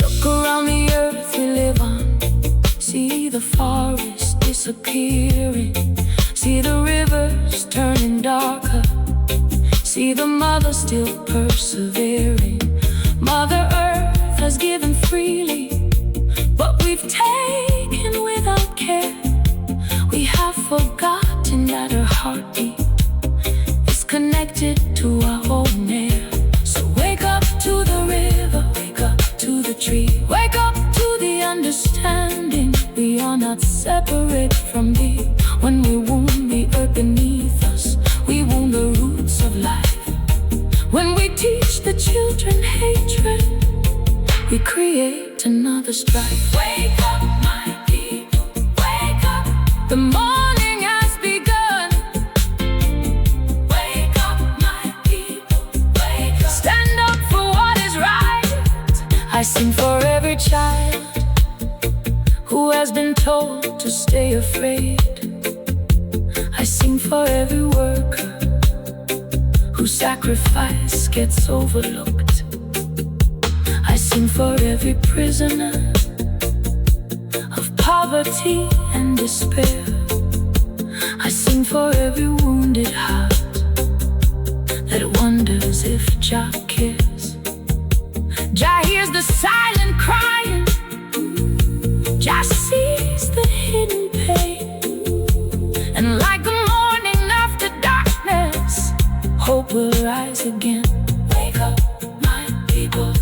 Look around the earth we live on. See the forest disappearing. See the rivers turning darker. See the mother still persevering. Mother Earth has given freely, but we've taken without care. We have forgotten that her heartbeat is connected to our own air. So wake up to the river, wake up to the tree, wake up to the understanding. We are not separate from thee. When we wound the earth beneath us, we wound the roots of life. When we teach the children hatred, we create another strife. Wake up, my people, wake up. The morning has begun. Wake up, my people, wake up. Stand up for what is right. I sing for every child who has been told to stay afraid. I sing for every worker whose sacrifice gets overlooked. I sing for every prisoner of poverty and despair. I sing for every wounded heart that wonders if Jah cares. Jah hears the silent crying. Jah sees the hidden pain. And like the morning after darkness, hope will rise again. Wake up, my people.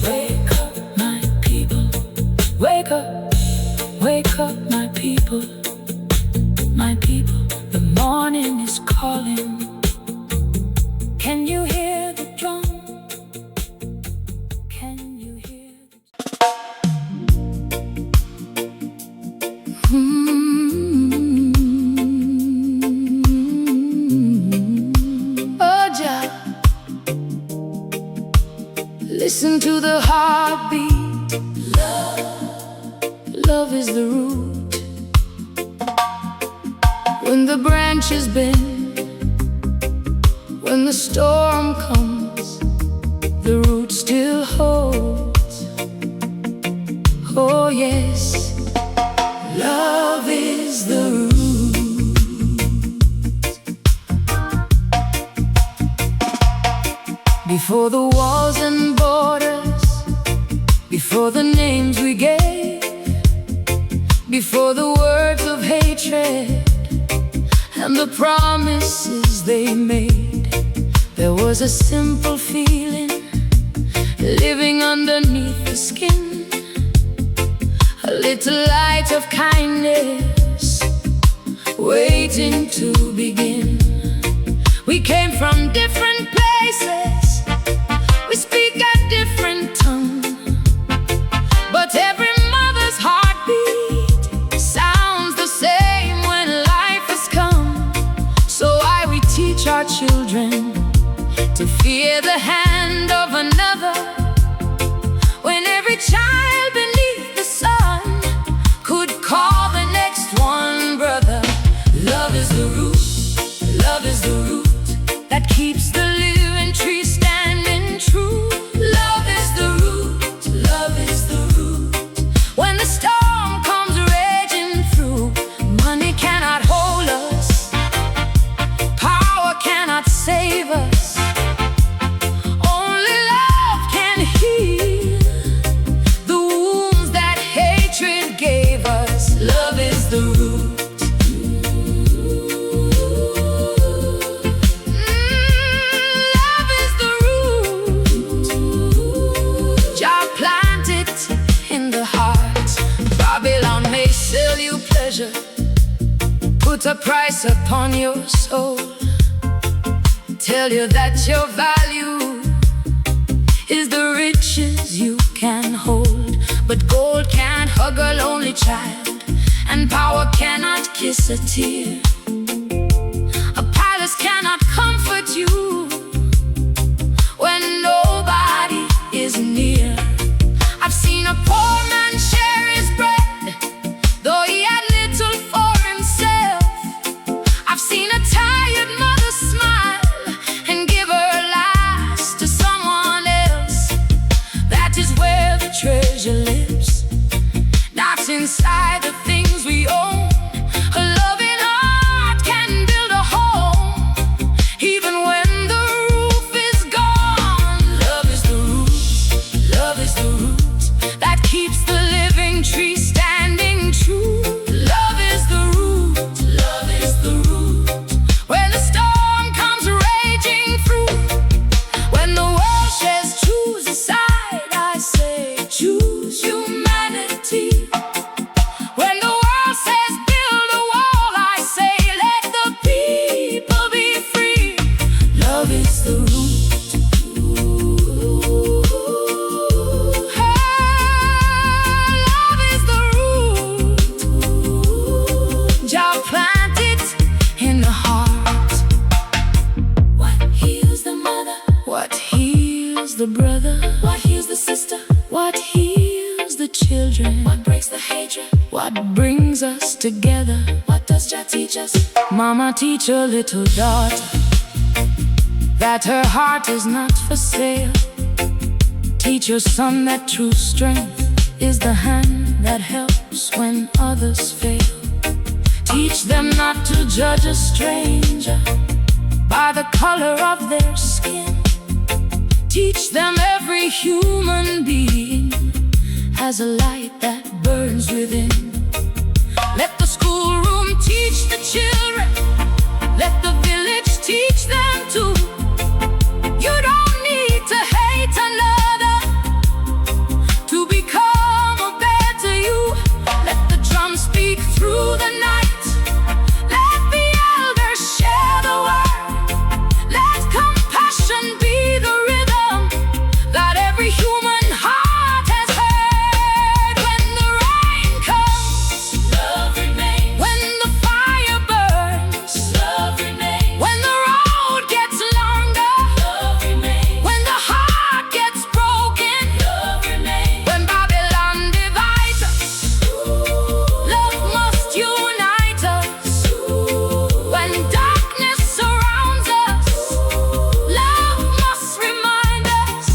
Wake up, my people. Wake up, wake up, my people. My people, the morning is calling. Can you hear the drum? Can you hear Oh, Jah, listen to the heartbeat. Love is the root. When the branches bend, when the storm comes, the root still holds. Oh yes, love is the root. Before the walls and borders, before the names we gave, before the words of hatred and the promises they made, there was a simple feeling living underneath the skin, a little light of kindness waiting to begin. We came from different places, we speak at the hand of another, when every child beneath the sun could call the next one brother. Love is the root, love is the root that keeps the living tree standing true. Love is the root, love is the root. When the storm comes raging through, money cannot hold us, power cannot save us. Only love can heal the wounds that hatred gave us. Love is the root. Put a price upon your soul, tell you that your value is the riches you can hold. But gold can't hug a lonely child, and power cannot kiss a tear. A palace cannot comfort you when nobody is near. I've seen a poor man share his bread, though he had little for himself. I've seen a tired mother smile and give her last to someone else. That is where the treasure lives, not inside the things we own. A loving heart can build a home, even when the roof is gone. Love is the root, love is the root that keeps the living tree standing true. Love is the root, love is the root. When the storm comes raging through, when the world says choose a side, I say choose humanity. When the world says build a wall, I say let the people be free. Love is the root. Love is the root. Jah plant it in the heart. What heals the mother? What heals the brother? What heals the sister? What heals the children? What breaks the hatred? What brings us together? What does Jah teach us? Mama, teach her little daughter that her heart is not for sale. Teach your son that true strength is the hand that helps when others fail. Teach them not to judge a stranger by the color of their skin. Teach them every human being has a light that burns within. Let the schoolroom teach the children, let the village teach them too. You don't need to hate another to become a better you. Let the drum speak through the night, let the elders share the word. Let compassion be the rhythm that every human heart has heard. When the rain comes, love remains. When the fire burns, love remains. When the road gets longer, love remains. When the heart gets broken, love remains. When Babylon divides us, love must unite us. When darkness surrounds us, love must remind us.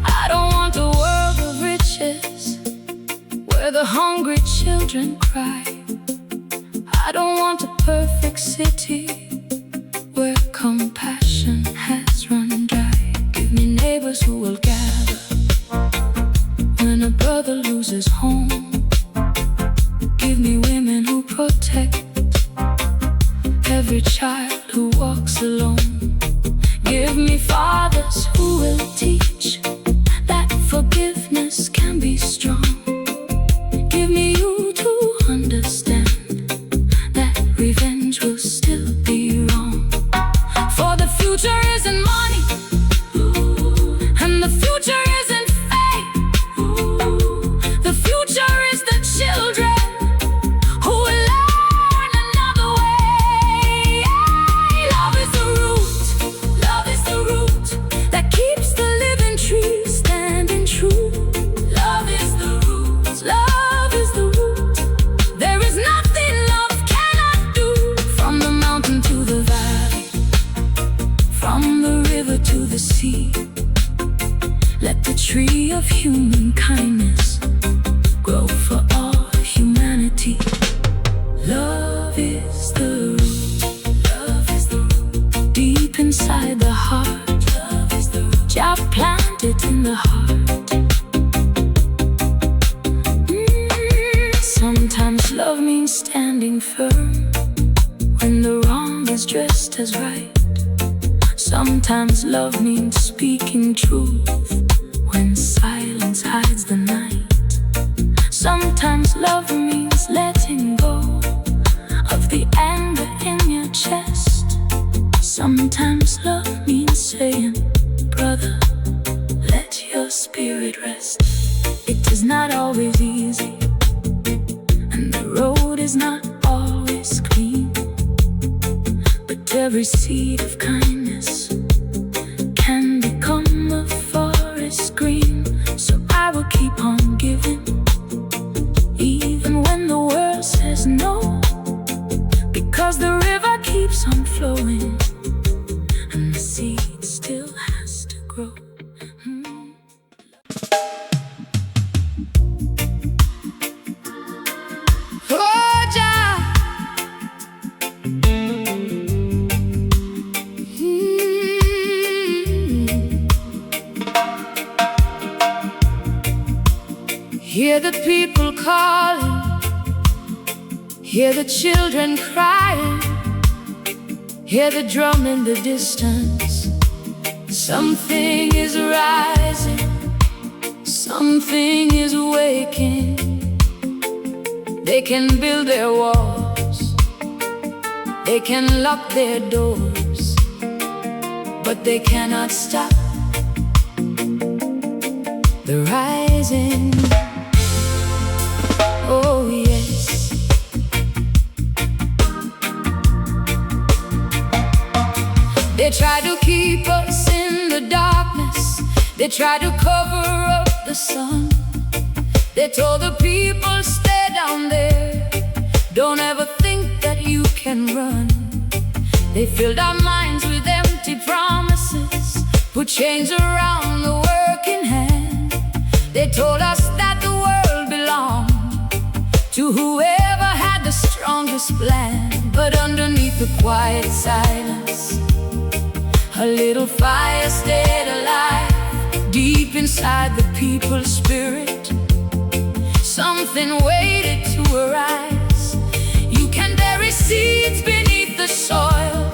I don't want a world of riches where the hungry children cry. I don't want a perfect city where compassion has run dry. Give me neighbors who will gather when a brother loses home. Give me women who protect every child who walks alone. Give me fathers who will teach that forgiveness can be strong. Give me you to understand that revenge will still be wrong. For the future isn't money, and the future isn't fame. The future is the children who will learn another way. Love is the root, love is the root. of human kindness grow for all humanity. Love is the root, love is the root, deep inside the heart. Love is the root, Jah planted in the heart. Sometimes love means standing firm when the wrong is dressed as right. Sometimes love means speaking truth when silence hides the night. Sometimes love means letting go of the anger in your chest. Sometimes love means saying, brother, let your spirit rest. It is not always easy, and the road is not always clean, but every seed of kindness can become a forest green. So I will keep on giving, even when the world says no, because the river keeps on flowing and the seed still has to grow. Oh, Jah. Hear the people calling, hear the children crying, hear the drum in the distance. Something is rising, something is waking. They can build their walls, they can lock their doors, but they cannot stop the rising. Oh yes. They try to keep us in the darkness, they try to cover up the sun. They told the people, stay down there, don't ever think that you can run. They filled our minds with empty promises, put chains around the working hand. They told us that the world belonged to whoever had the strongest plan. But underneath the quiet silence, a little fire stayed alive. Deep inside the people's spirit, something waited to arise. You can bury seeds beneath the soil,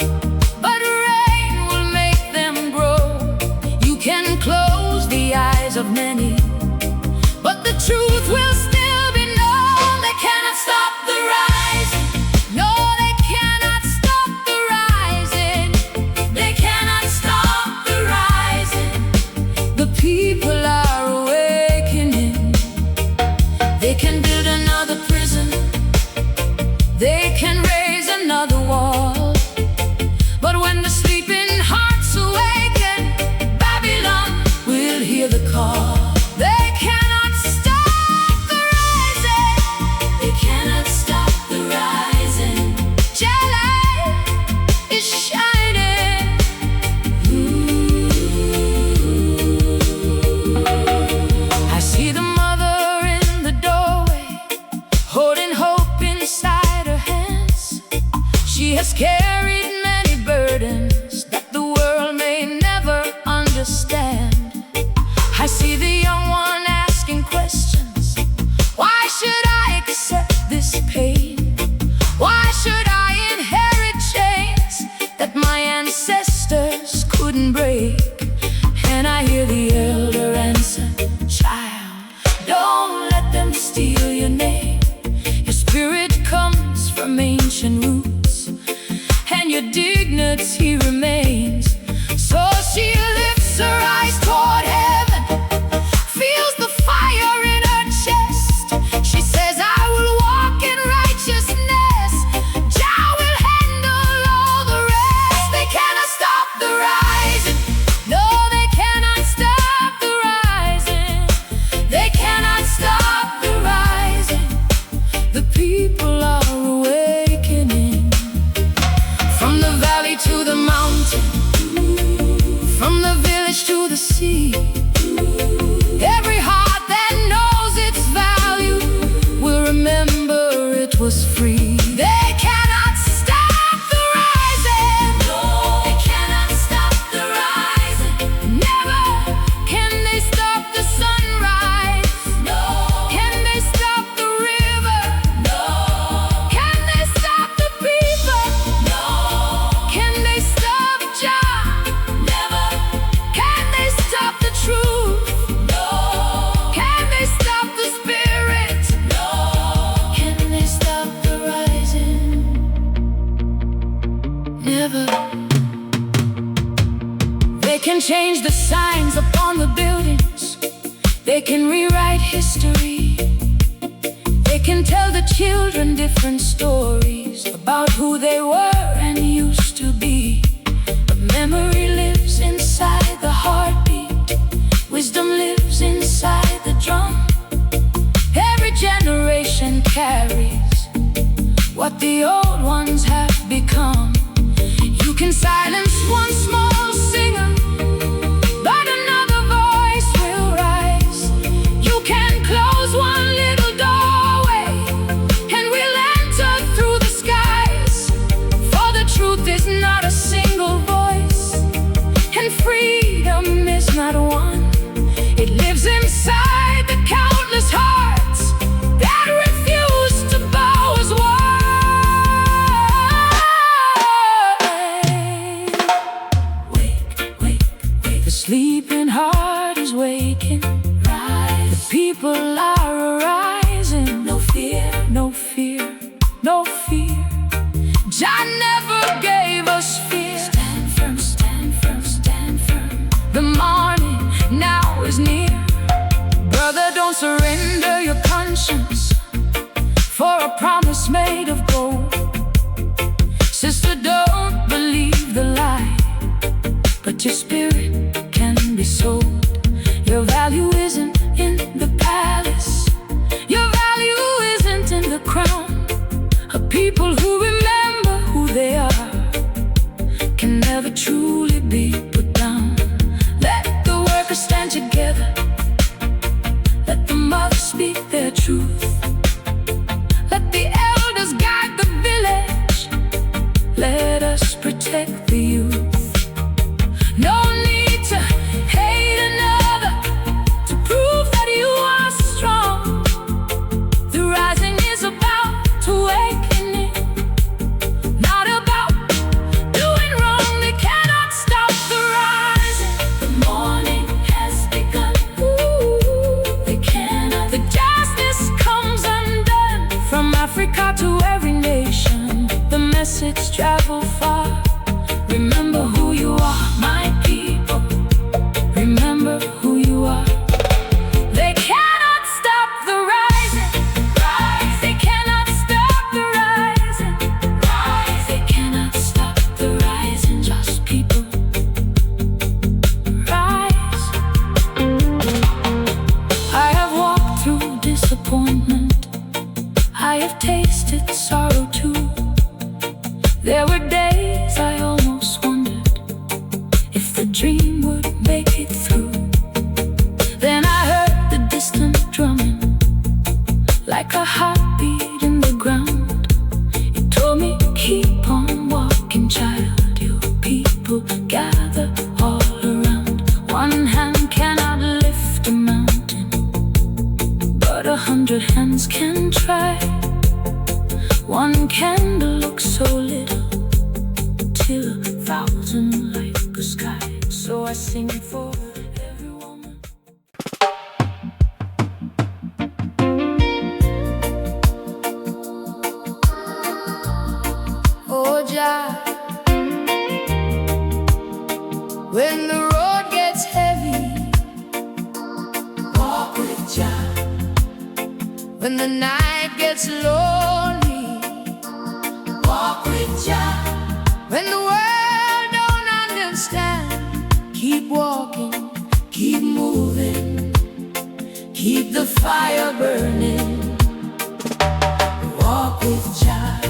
but rain will make them grow. You can close the eyes of many, but the truth will still be known. They cannot stop the rising. No, they cannot stop the rising. They cannot stop the rising. The people are awakening. They can build another prison, they can raise another wall. But when the sleeping hearts awaken, Babylon will hear the call. They cannot stop the rising. They cannot stop the rising. Jah light is shining. I see the mother in the doorway, holding hope inside her hands. She has carried many burdens that the world may never understand. I see the young one asking questions. Why should I accept this pain? Why should I inherit chains that my ancestors couldn't break? And I hear the elder answer, child, don't let them steal your name. Your spirit comes from ancient roots, and your dignity remains. So she lifts her eyes toward heaven, feels the fire in her chest. She says, I will walk in righteousness. Jah will handle all the rest. They cannot stop the rising. No, they cannot stop the rising. They cannot stop the rising. The people are awakening. From the valley to the mountain, never. They can change the signs upon the buildings. They can rewrite history. They can tell the children different stories about who they were and used to be. But memory lives inside the heartbeat. Wisdom lives inside the drum. Every generation carries what the old ones have become. You can silence one small singer, but another voice will rise. You can close one little doorway, and we'll enter through the skies. For the truth is not a single voice, and freedom is not one. It lives inside the countless hearts that refuse to bow as one. The sleeping heart is waking. Rise. The people are arising. No fear, no fear, no fear. Jah never gave us fear. Stand firm, stand firm, stand firm. The morning now is near. Brother, don't surrender your conscience for a promise made of gold. Sister, don't believe the lie, but your spirit can be sold. Your value isn't in the palace. Your value isn't in the crown. A people who remember who they are can never truly be put down. Let the workers stand together. Let the mothers speak their truth. Let the elders guide the village. Let us protect the youth. No need to hate another to prove that you are strong. The rising is about awakening, not about doing wrong. They cannot stop the rising. The morning has begun. Ooh, they cannot. The justice comes undone. From Africa to every nation, the message travels far. Remember who you are, my people. Remember who you are. They cannot stop the rising. Rise. They cannot stop the rising. Rise. They cannot stop the rising. Just people. Rise. I have walked through disappointment. I have tasted sorrow too. There were days I almost wondered if the dream would make it through. Then I heard the distant drumming, like a heartbeat in the ground. It told me, keep on walking, child. Your people gather all around. One hand cannot lift a mountain, but 100 hands can try. One candle looks so little till 1,000 like a sky. So I sing for every woman. Oh Jah, when the road gets heavy, walk with Jah. When the night gets lonely, walk with Jah. When the world don't understand, keep walking, keep moving, keep the fire burning. Walk with Jah.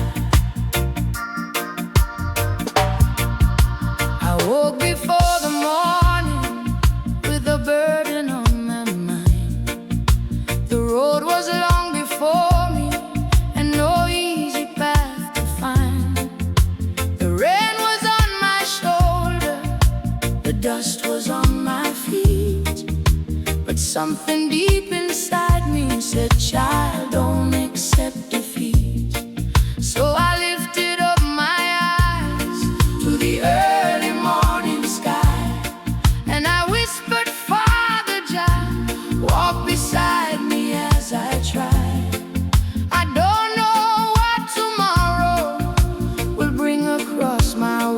I woke before the morning with a burden on my mind. The road was long before me and no easy path to find. The rain was on my shoulder, the dust was on my feet, but something deep inside me said, child, don't accept defeat. So I lifted up my eyes to the early morning sky, and I whispered, Father Jah, walk beside me as I try. I don't know what tomorrow will bring across my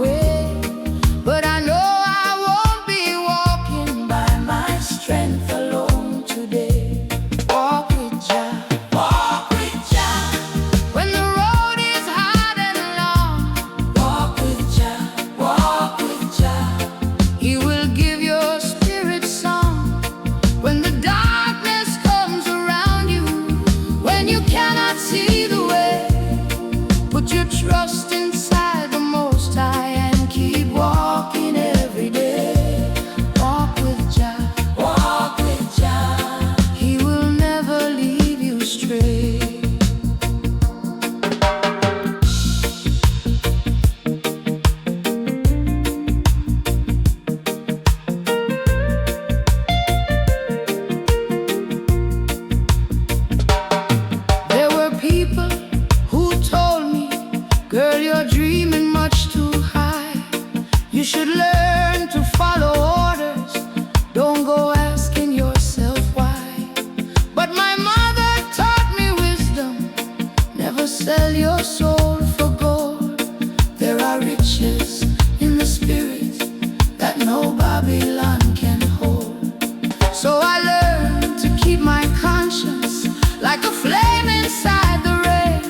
are riches in the spirit that no Babylon can hold. So I learned to keep my conscience like a flame inside the rain.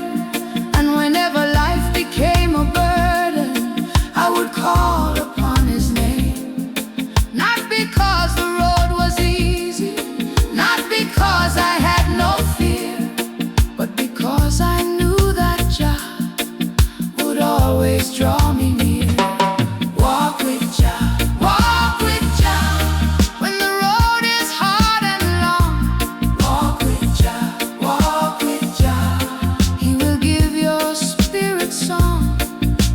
And whenever life became a burden, I would call upon his name. Not because the road was easy, not because I had no fear, but because I knew that Jah would always draw me near. Walk with Jah, walk with Jah, when the road is hard and long. Walk with Jah, walk with Jah, he will give your spirit song.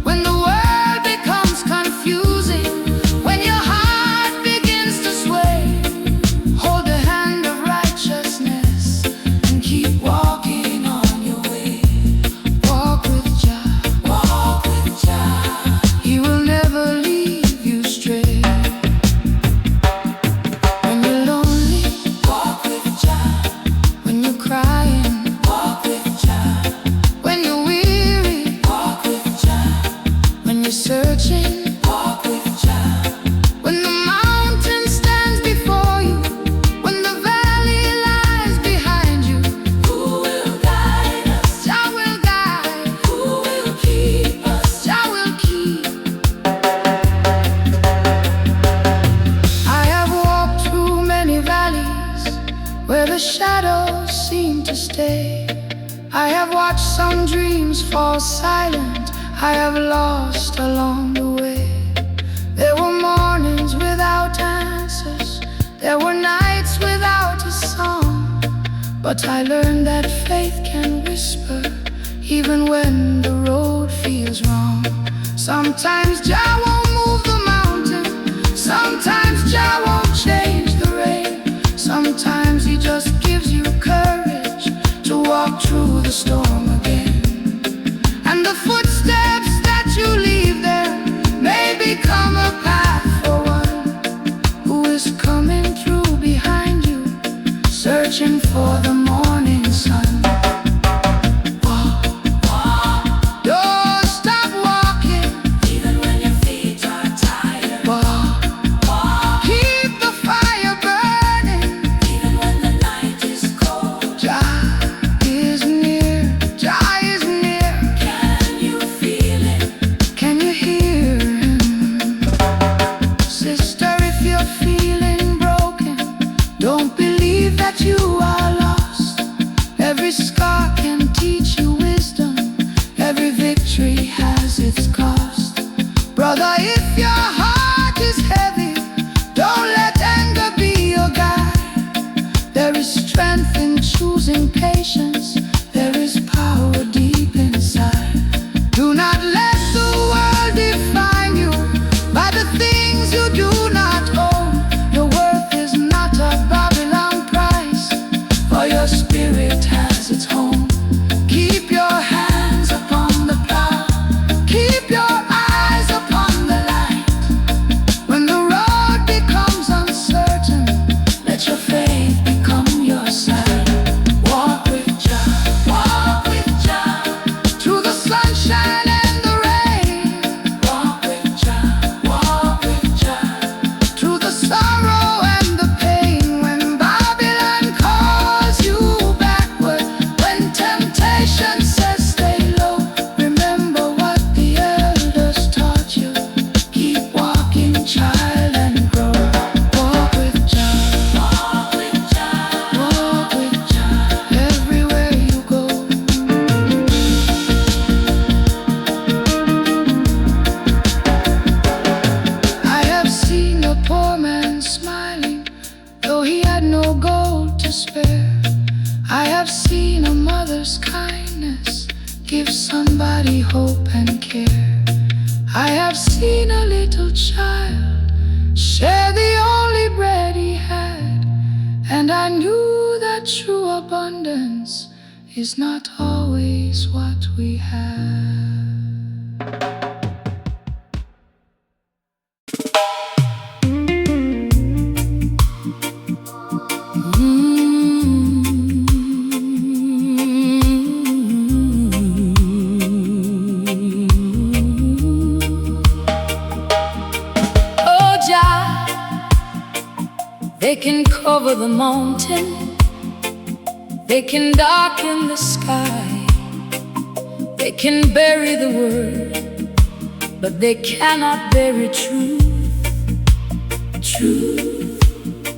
When the world becomes confusing, when your heart begins to sway, hold the hand of righteousness and keep walking on your way. Walk with Jah, walk with Jah, he will never leave you stray. When you're lonely, walk with Jah. When you're crying, walk with Jah. When you're weary, walk with Jah. When you're searching, walk with Jah. When the mountain stands before you, when the valley lies behind you, who will guide us? Jah will guide. Who will keep us? Jah will keep. I have walked through many valleys where the shadows seem to stay. I have watched some dreams fall silent, I have lost along the way. There were mornings without answers, there were nights without a song. But I learned that faith can whisper even when the road feels wrong. Sometimes Jah won't move the mountain, sometimes Jah won't change the rain. Sometimes he just gives you courage to walk through the storm again. And the footsteps that you leave there may become a path for one who is coming through behind you, searching for the morning sun. Walk, walk, don't stop walking, even when your feet are tired. Walk, walk, keep the fire burning, even when the night is cold. Jah is near, Jah is near. Can you feel it? Can you hear him? Sister, if you're feeling broken, don't believe that you are lost. Every scar can teach you wisdom, every victory has its cost. Brother, if your heart is heavy, don't let anger be your guide. There is strength in choosing patience, there is power deep inside. Do not let the world define you by the things you do not own. Your worth is not a Babylon price, for your spirit has its home. Keep your hands upon the plow, keep your eyes upon the light. When the road becomes uncertain, let your faith become your sight. Walk with Jah, walk with Jah, through the sunshine and the rain. Walk with Jah, walk with Jah, through the sorrow and the pain. When Babylon calls you backward, when temptation says stay low, remember what the elders taught you. Keep walking, child, and grow. Walk with Jah, walk with Jah, walk with Jah, everywhere you go. I have seen a poor man smiling, though he had no gold to spare. I have seen a mother's kindness give somebody hope and care. I have seen a little child share the only bread he had, and I knew that true abundance is not always what we have. They can cover the mountain, they can darken the sky, they can bury the word, but they cannot bury truth. Truth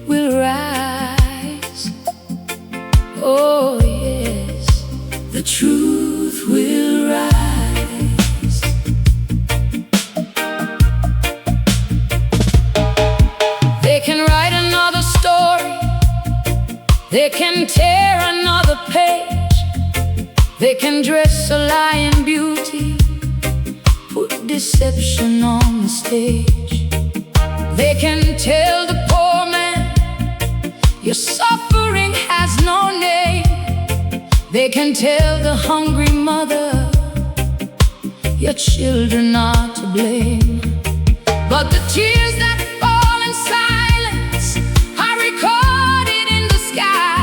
will rise. Oh yes, the truth will rise. They can write another story, they can tear another page, they can dress a lie in beauty, put deception on the stage. They can tell the poor man, your suffering has no name. They can tell the hungry mother, your children are to blame. But the tears that fall in silence are recorded in the sky,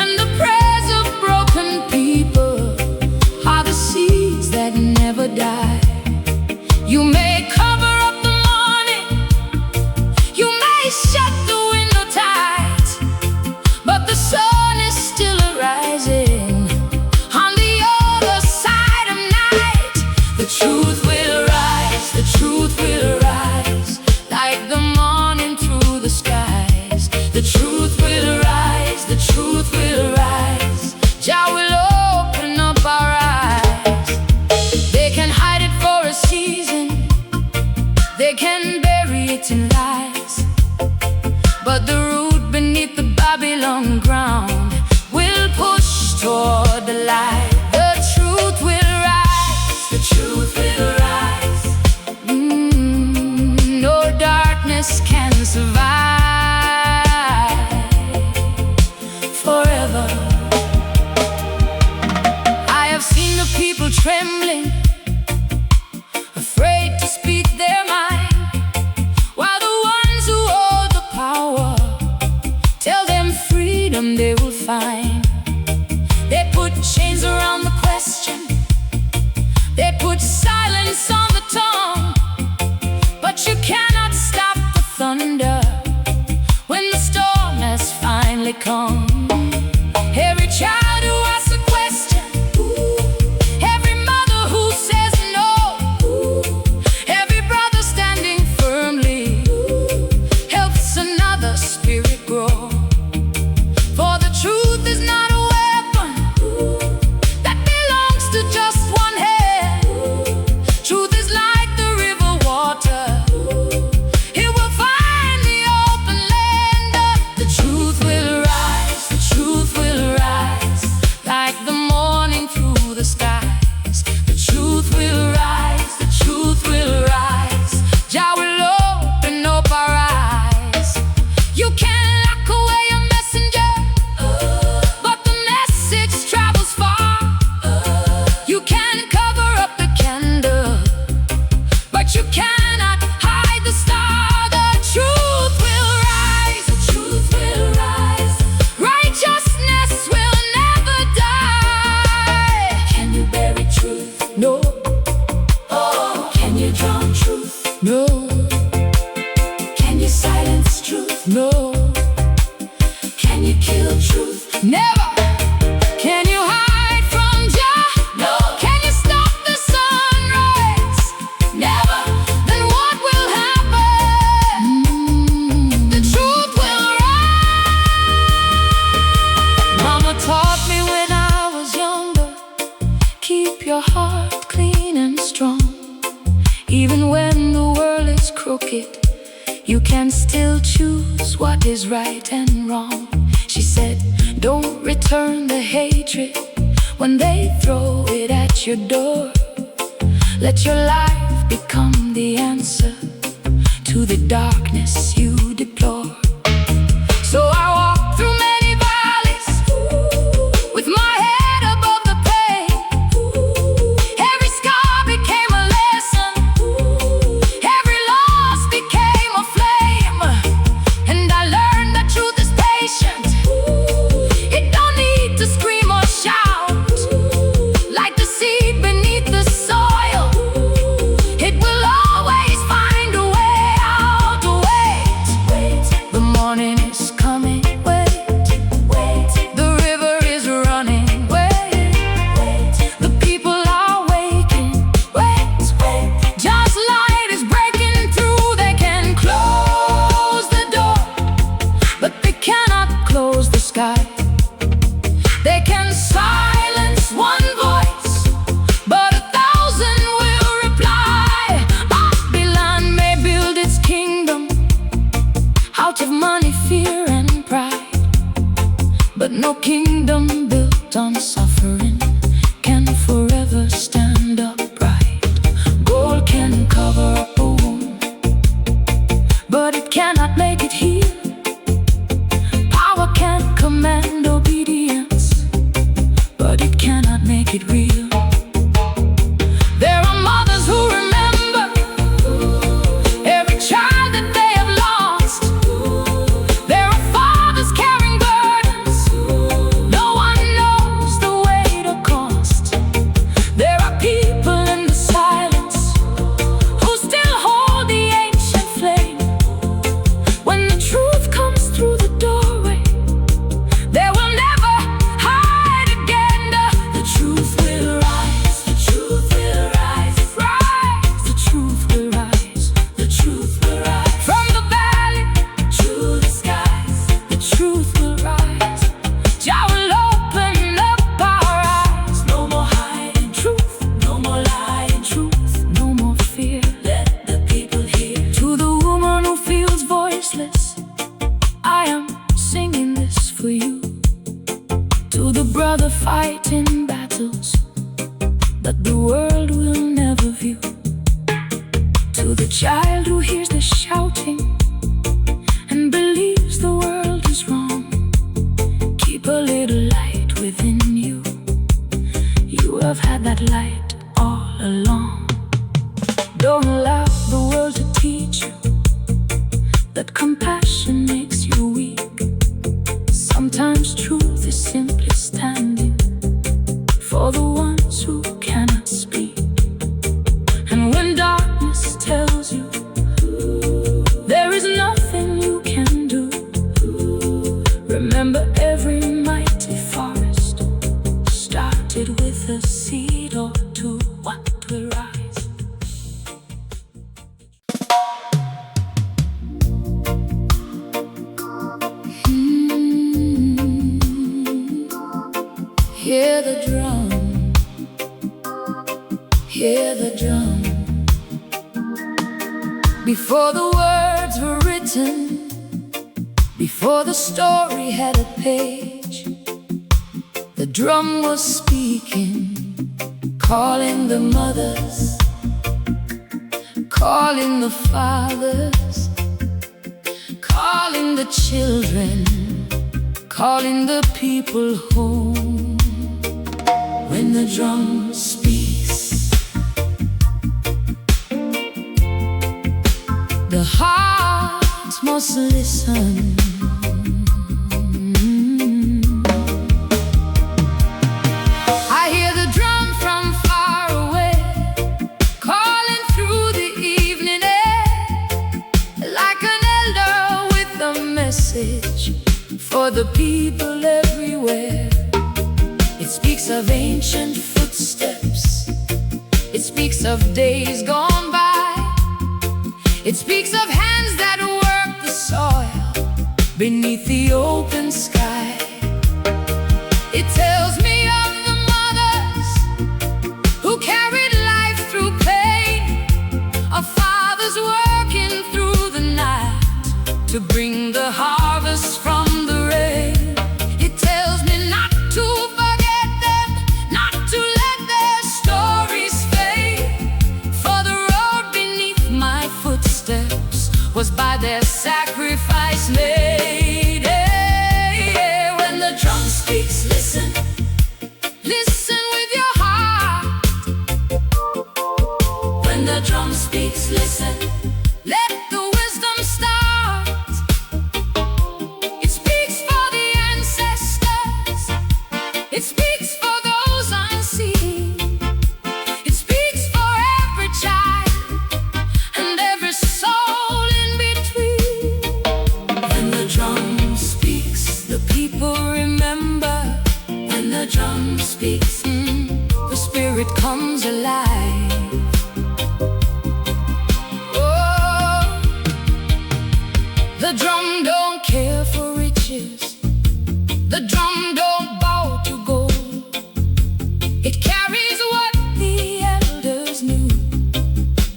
and the prayers of broken people are the seeds that never die. You may cover up the morning, you may shut the window tight, but the sun is still arising on the other side of night. The truth will rise, the truth will rise, like the morning through the skies. The truth will rise, the truth will rise. Jah will open up our eyes. They can hide it for a season, they can bury it in lies, but the root beneath the Babylon ground will push toward the light. The truth will rise, the truth will rise. No darkness can survive forever. I have seen the people trembling, afraid to speak their mind, while the ones who hold the power tell them freedom they will find. They put chains around the question, they put silence on the tongue, but you cannot stop the thunder when the storm has finally come. Every child who asks a question, every mother who says no, every brother standing firmly helps another spirit grow. For the truth is not a weapon that belongs to just one hand. Truth is like the river water, it will find the open land. The truth will rise, the truth will rise, like the morning through the skies. The truth will rise, the truth will rise. Jah will open up our eyes. You can lock away a messenger, but the message travels far. You can cover up the candle, but you cannot hide the star. The truth will rise, the truth will rise. Righteousness will never die. Can you bury truth? No. Oh, can you drown truth? No. Can you silence truth? No. Can you kill truth? Never. Can you hide from Jah? No. Can you stop the sunrise? Never. Then what will happen? The truth will rise. Mama taught me when I was younger, keep your heart clean and strong. Even when the world is crooked, you can still choose what is right and wrong. She said, don't return the hatred when they throw it at your door. Let your life become the answer to the darkness you deplore. So I walk through many valleys with my head above the pain. Every scar became a lesson, every loss became a flame, and I learned that truth is patient. It don't need to scream or shout, like the seed beneath the soil. To the child who hears the shouting and believes the world is wrong, keep a little light within you. You have had that light all along. Don't allow the world to teach you that compassion makes you weak. Sometimes truth is simply standing for the ones who cannot speak. And when darkness tells you there is nothing you can do, remember every mighty forest started with a seed or two. What will rise? Hear the drum, hear the drum. Before the words were written, before the story had a page, the drum was speaking, calling the mothers, calling the fathers, calling the children, calling the people home. When the drum speaks, the heart must listen. I hear the drum from far away, calling through the evening air, like an elder with a message for the people everywhere. It speaks of ancient footsteps, it speaks of days gone by, it speaks of hands that work the soil beneath the open sky. It tells me of the mothers who carried life through pain, of fathers working through the night to bring the harvest from the rain. It tells me not to forget them, not to let their stories fade, for the road beneath my footsteps was by their sacrifice made. When the drum speaks, listen, listen with your heart. When the drum speaks, listen, let the wisdom start. It speaks for the ancestors, it speaks for those unseen, it speaks for every child and every soul in between. When the drum speaks, the people remember. When the drum speaks, the spirit comes alive. Oh, the drum don't care for riches, the drum don't bow to gold. It carries what the elders knew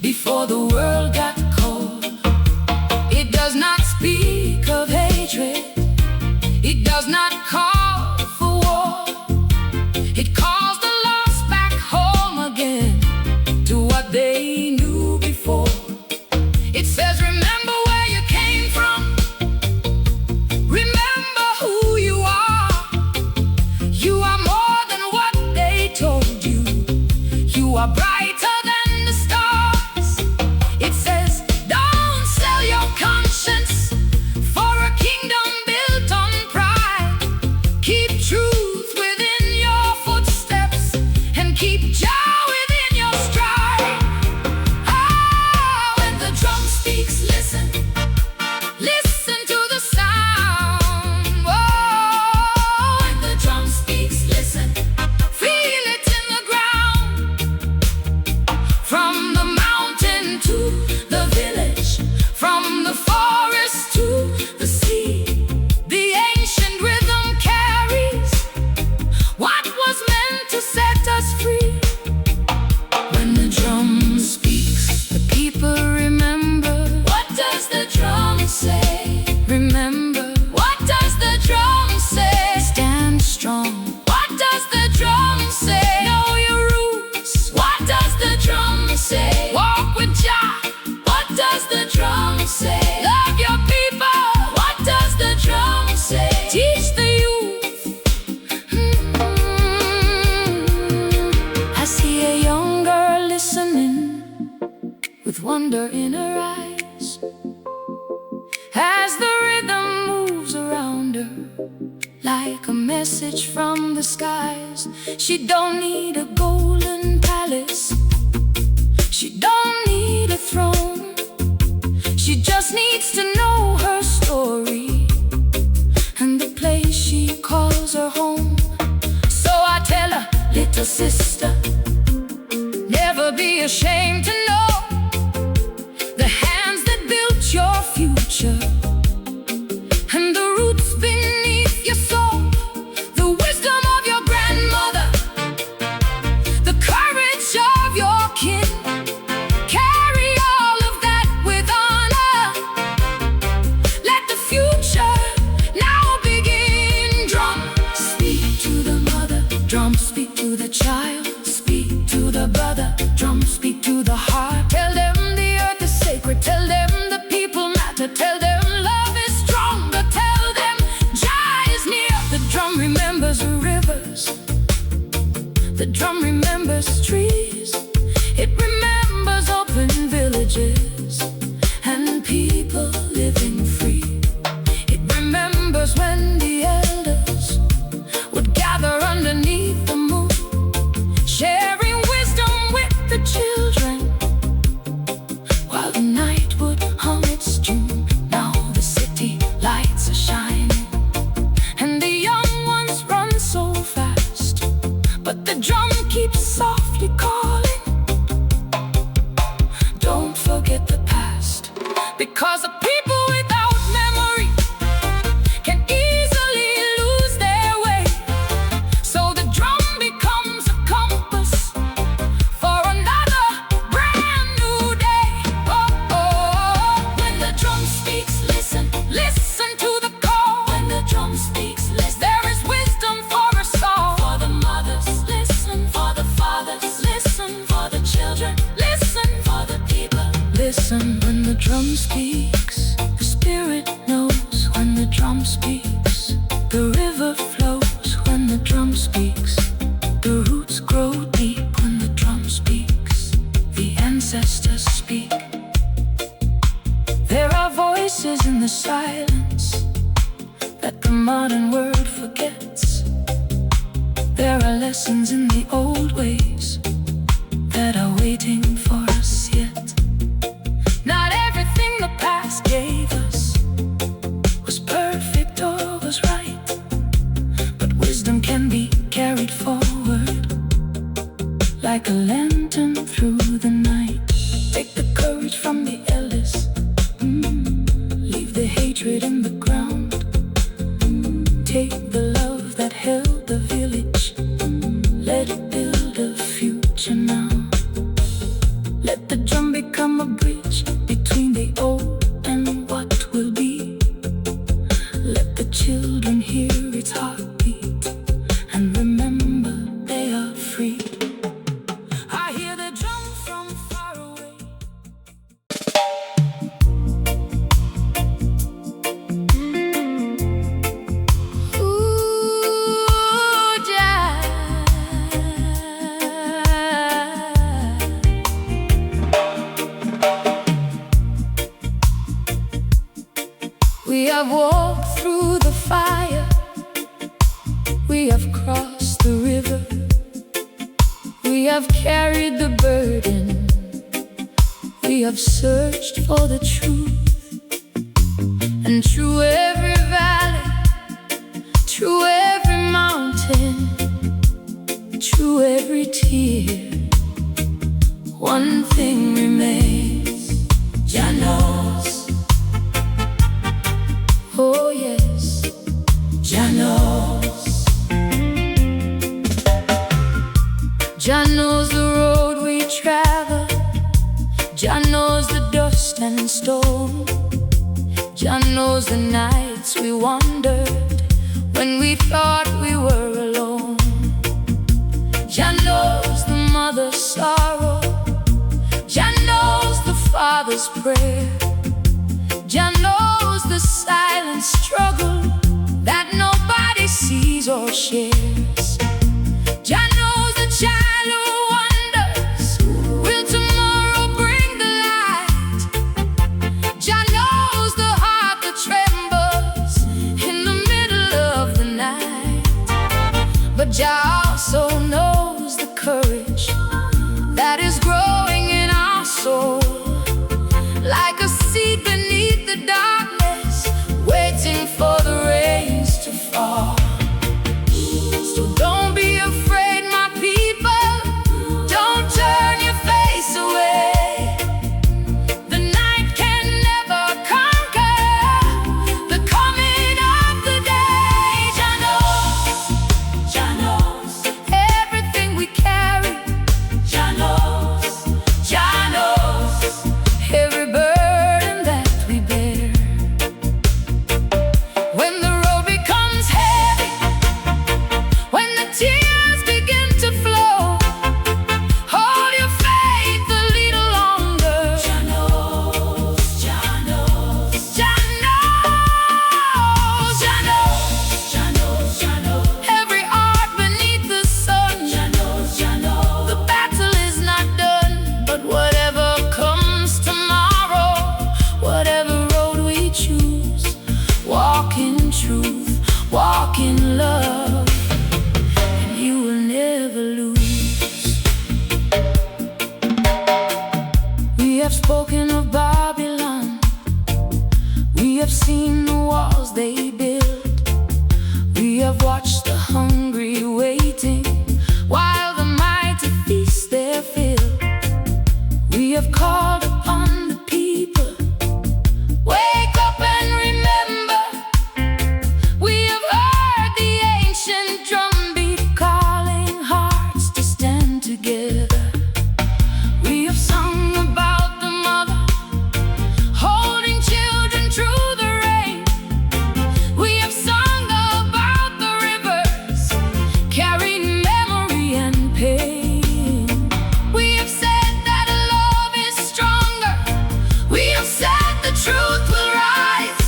before the world got cold. It does not speak of hatred, it does not call for war. It calls the lost back home again to what they knew before. It says, remember where you came from, remember who you are. You are more than what they told you, you are brighter than the stars. It says, with wonder in her eyes as the rhythm moves around her like a message from the skies. She don't need a golden palace, she don't need a throne. She just needs to know her story and the place she calls her home. So I tell her, little sister, never be ashamed to know the hands that built your future and the roots beneath your soul, the wisdom of your grandmother, the courage of your kin. Carry all of that with honor. Let the future now begin. Drum, speak to the mother. Drum, speak to the child. Speak to the brother. Drum, speak to the heart. Tell them the earth is sacred. Tell them the people matter. Tell them love is stronger. Tell them Jah is near. The drum remembers rivers. The drum remembers trees. It remembers open villages and people living free. It remembers when the elders would gather underneath the moon, sharing wisdom with the children, while the night would hum its tune. Now the city lights are shining, and the young ones run so fast, but the drum keeps softly calling. Don't forget the past, because a people without memory can easily lose their way. So the drum becomes a compass for another brand new day. Oh, oh, when the drum speaks, listen, listen to the call. When the drum speaks, listen, there is wisdom for us all. For the mothers, listen, for the fathers, listen, for the children, listen, for the people. Listen when the drum speaks, the spirit knows when the drum speaks. The river flows when the drum speaks. The roots grow deep when the drum speaks. The ancestors speak. There are voices in the silence that the modern world forgets. There are lessons in the old ways that are waiting for us yet. Not everything the past gave us was perfect or was right, but wisdom can be carried forward like a lantern through the night. Take the courage from the elders, leave the hatred in the ground. Take the love that held the village, let it build a future now. Let the drum become a bridge between the old and what will be. Let the children hear its heartbeat and remember they are free. I hear the drum from far away. Ooh, Jah. We have walked through the fire, we have crossed the river, we have carried the burden, we have searched for the truth. And through every valley, through every mountain, through every tear, one thing remains: Jah knows. Oh yes, Jah knows. Jah knows the road we travel. Jah knows the dust and stone. Jah knows the nights we wandered when we thought we were alone. Jah knows the mother's sorrow. Jah knows the father's prayer. Jah knows the silent struggle that nobody sees or shares. Jah knows the child who wonders, will tomorrow bring the light? have spoken of Babylon, we have seen the walls they built, we have watched the hungry waiting while the mighty feast their fill. We have called upon the people, wake up and remember. We have heard the ancient drumbeat calling hearts to stand together. We have sung about the mother holding children through the rain. We have sung about the rivers carrying memory and pain. We have said that love is stronger. We have said the truth will rise.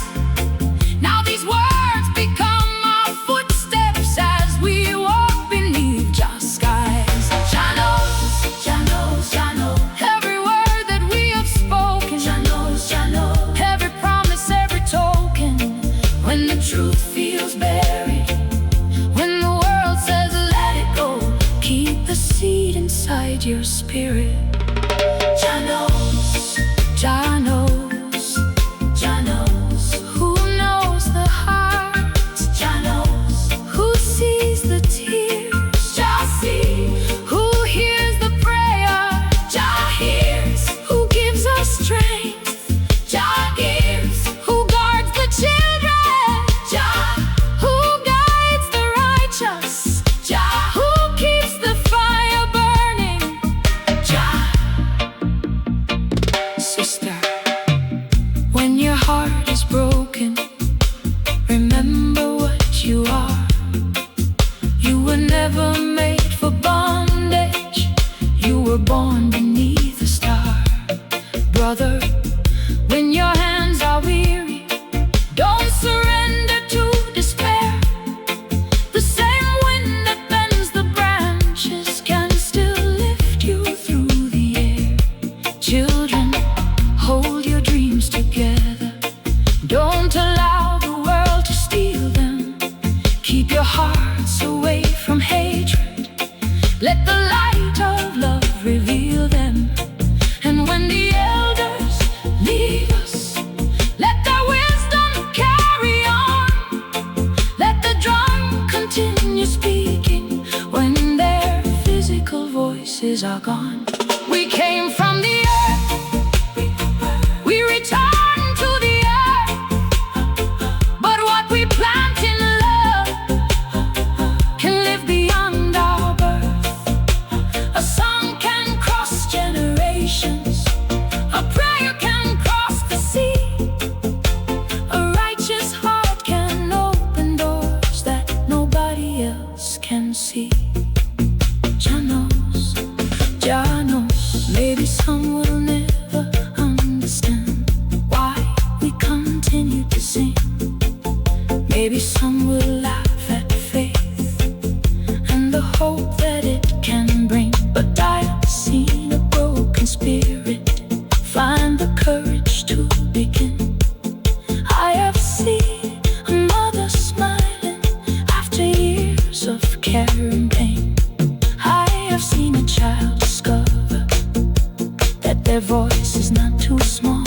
Now these words become our footsteps as we walk beneath Jah's skies. Jah knows, Jah knows, Jah knows. Every word that we have spoken, Jah knows, Jah knows. Every promise, every token. When the truth feels buried, when the world says let it go, keep the seed inside your spirit. Jah knows, Jah knows, Jah knows. Who knows the heart? Jah knows. Who sees the tears? Jah sees. Who hears the prayer? Jah hears. Who gives us strength? Jah gives. Who guards the children? Jah. Who guides the righteous? Jah. Who keeps the fire burning? Jah. Sister, when your heart is broken, remember what you are. You were never made for bondage. You were born beneath a star. Brother, when your hands are weary, don't surrender to despair. The same wind that bends the branches can still lift you through the air. Children, hold your dreams together. Don't allow the world to steal them. Keep your hearts away from hatred. Let the light of love reveal them. And when the elders leave us, let their wisdom carry on. Let the drum continue speaking when their physical voices are gone. We came from the earth, we return to the earth, but what we plant in love can live beyond our birth. A song can cross generations, a prayer can cross the sea, a righteous heart can open doors that nobody else can see. Jah knows, Jah knows. Maybe some will never understand why we continue to sing. Maybe some will laugh at faith and the hope that it can bring. But I have seen a broken spirit find the courage to begin. I have seen a mother smiling after years of care and pain. I have seen a child discover that their voice is not too small.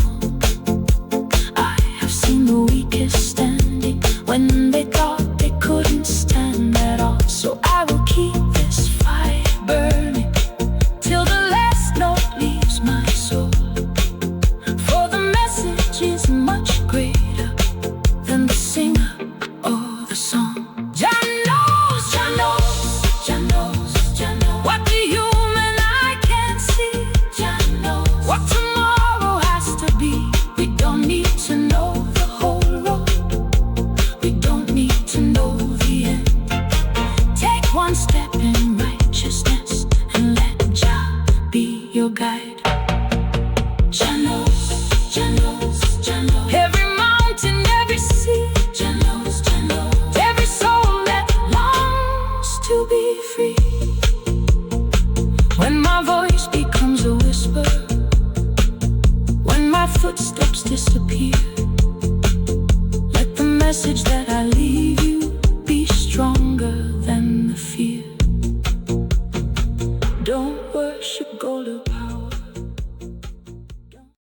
I have seen the weakest standing when they thought they couldn't stand at all. So I will keep this fire burning till the last note leaves my soul. For the message is much greater than the singer or the song. Jah knows, Jah knows, Jah knows, Jah knows. What the human eye can't see, Jah knows. What tomorrow has to be. We don't need to know the whole road. We don't need to know the end. Take one step in righteousness and let Jah be your guide. Jah knows, Jah knows, Jah knows. Every mountain, every sea, Jah knows, Jah knows. Every soul that longs to be free. When my voice becomes a whisper, when my footsteps disappear, let the message that I leave you be stronger than the fear. Don't worship gold or power.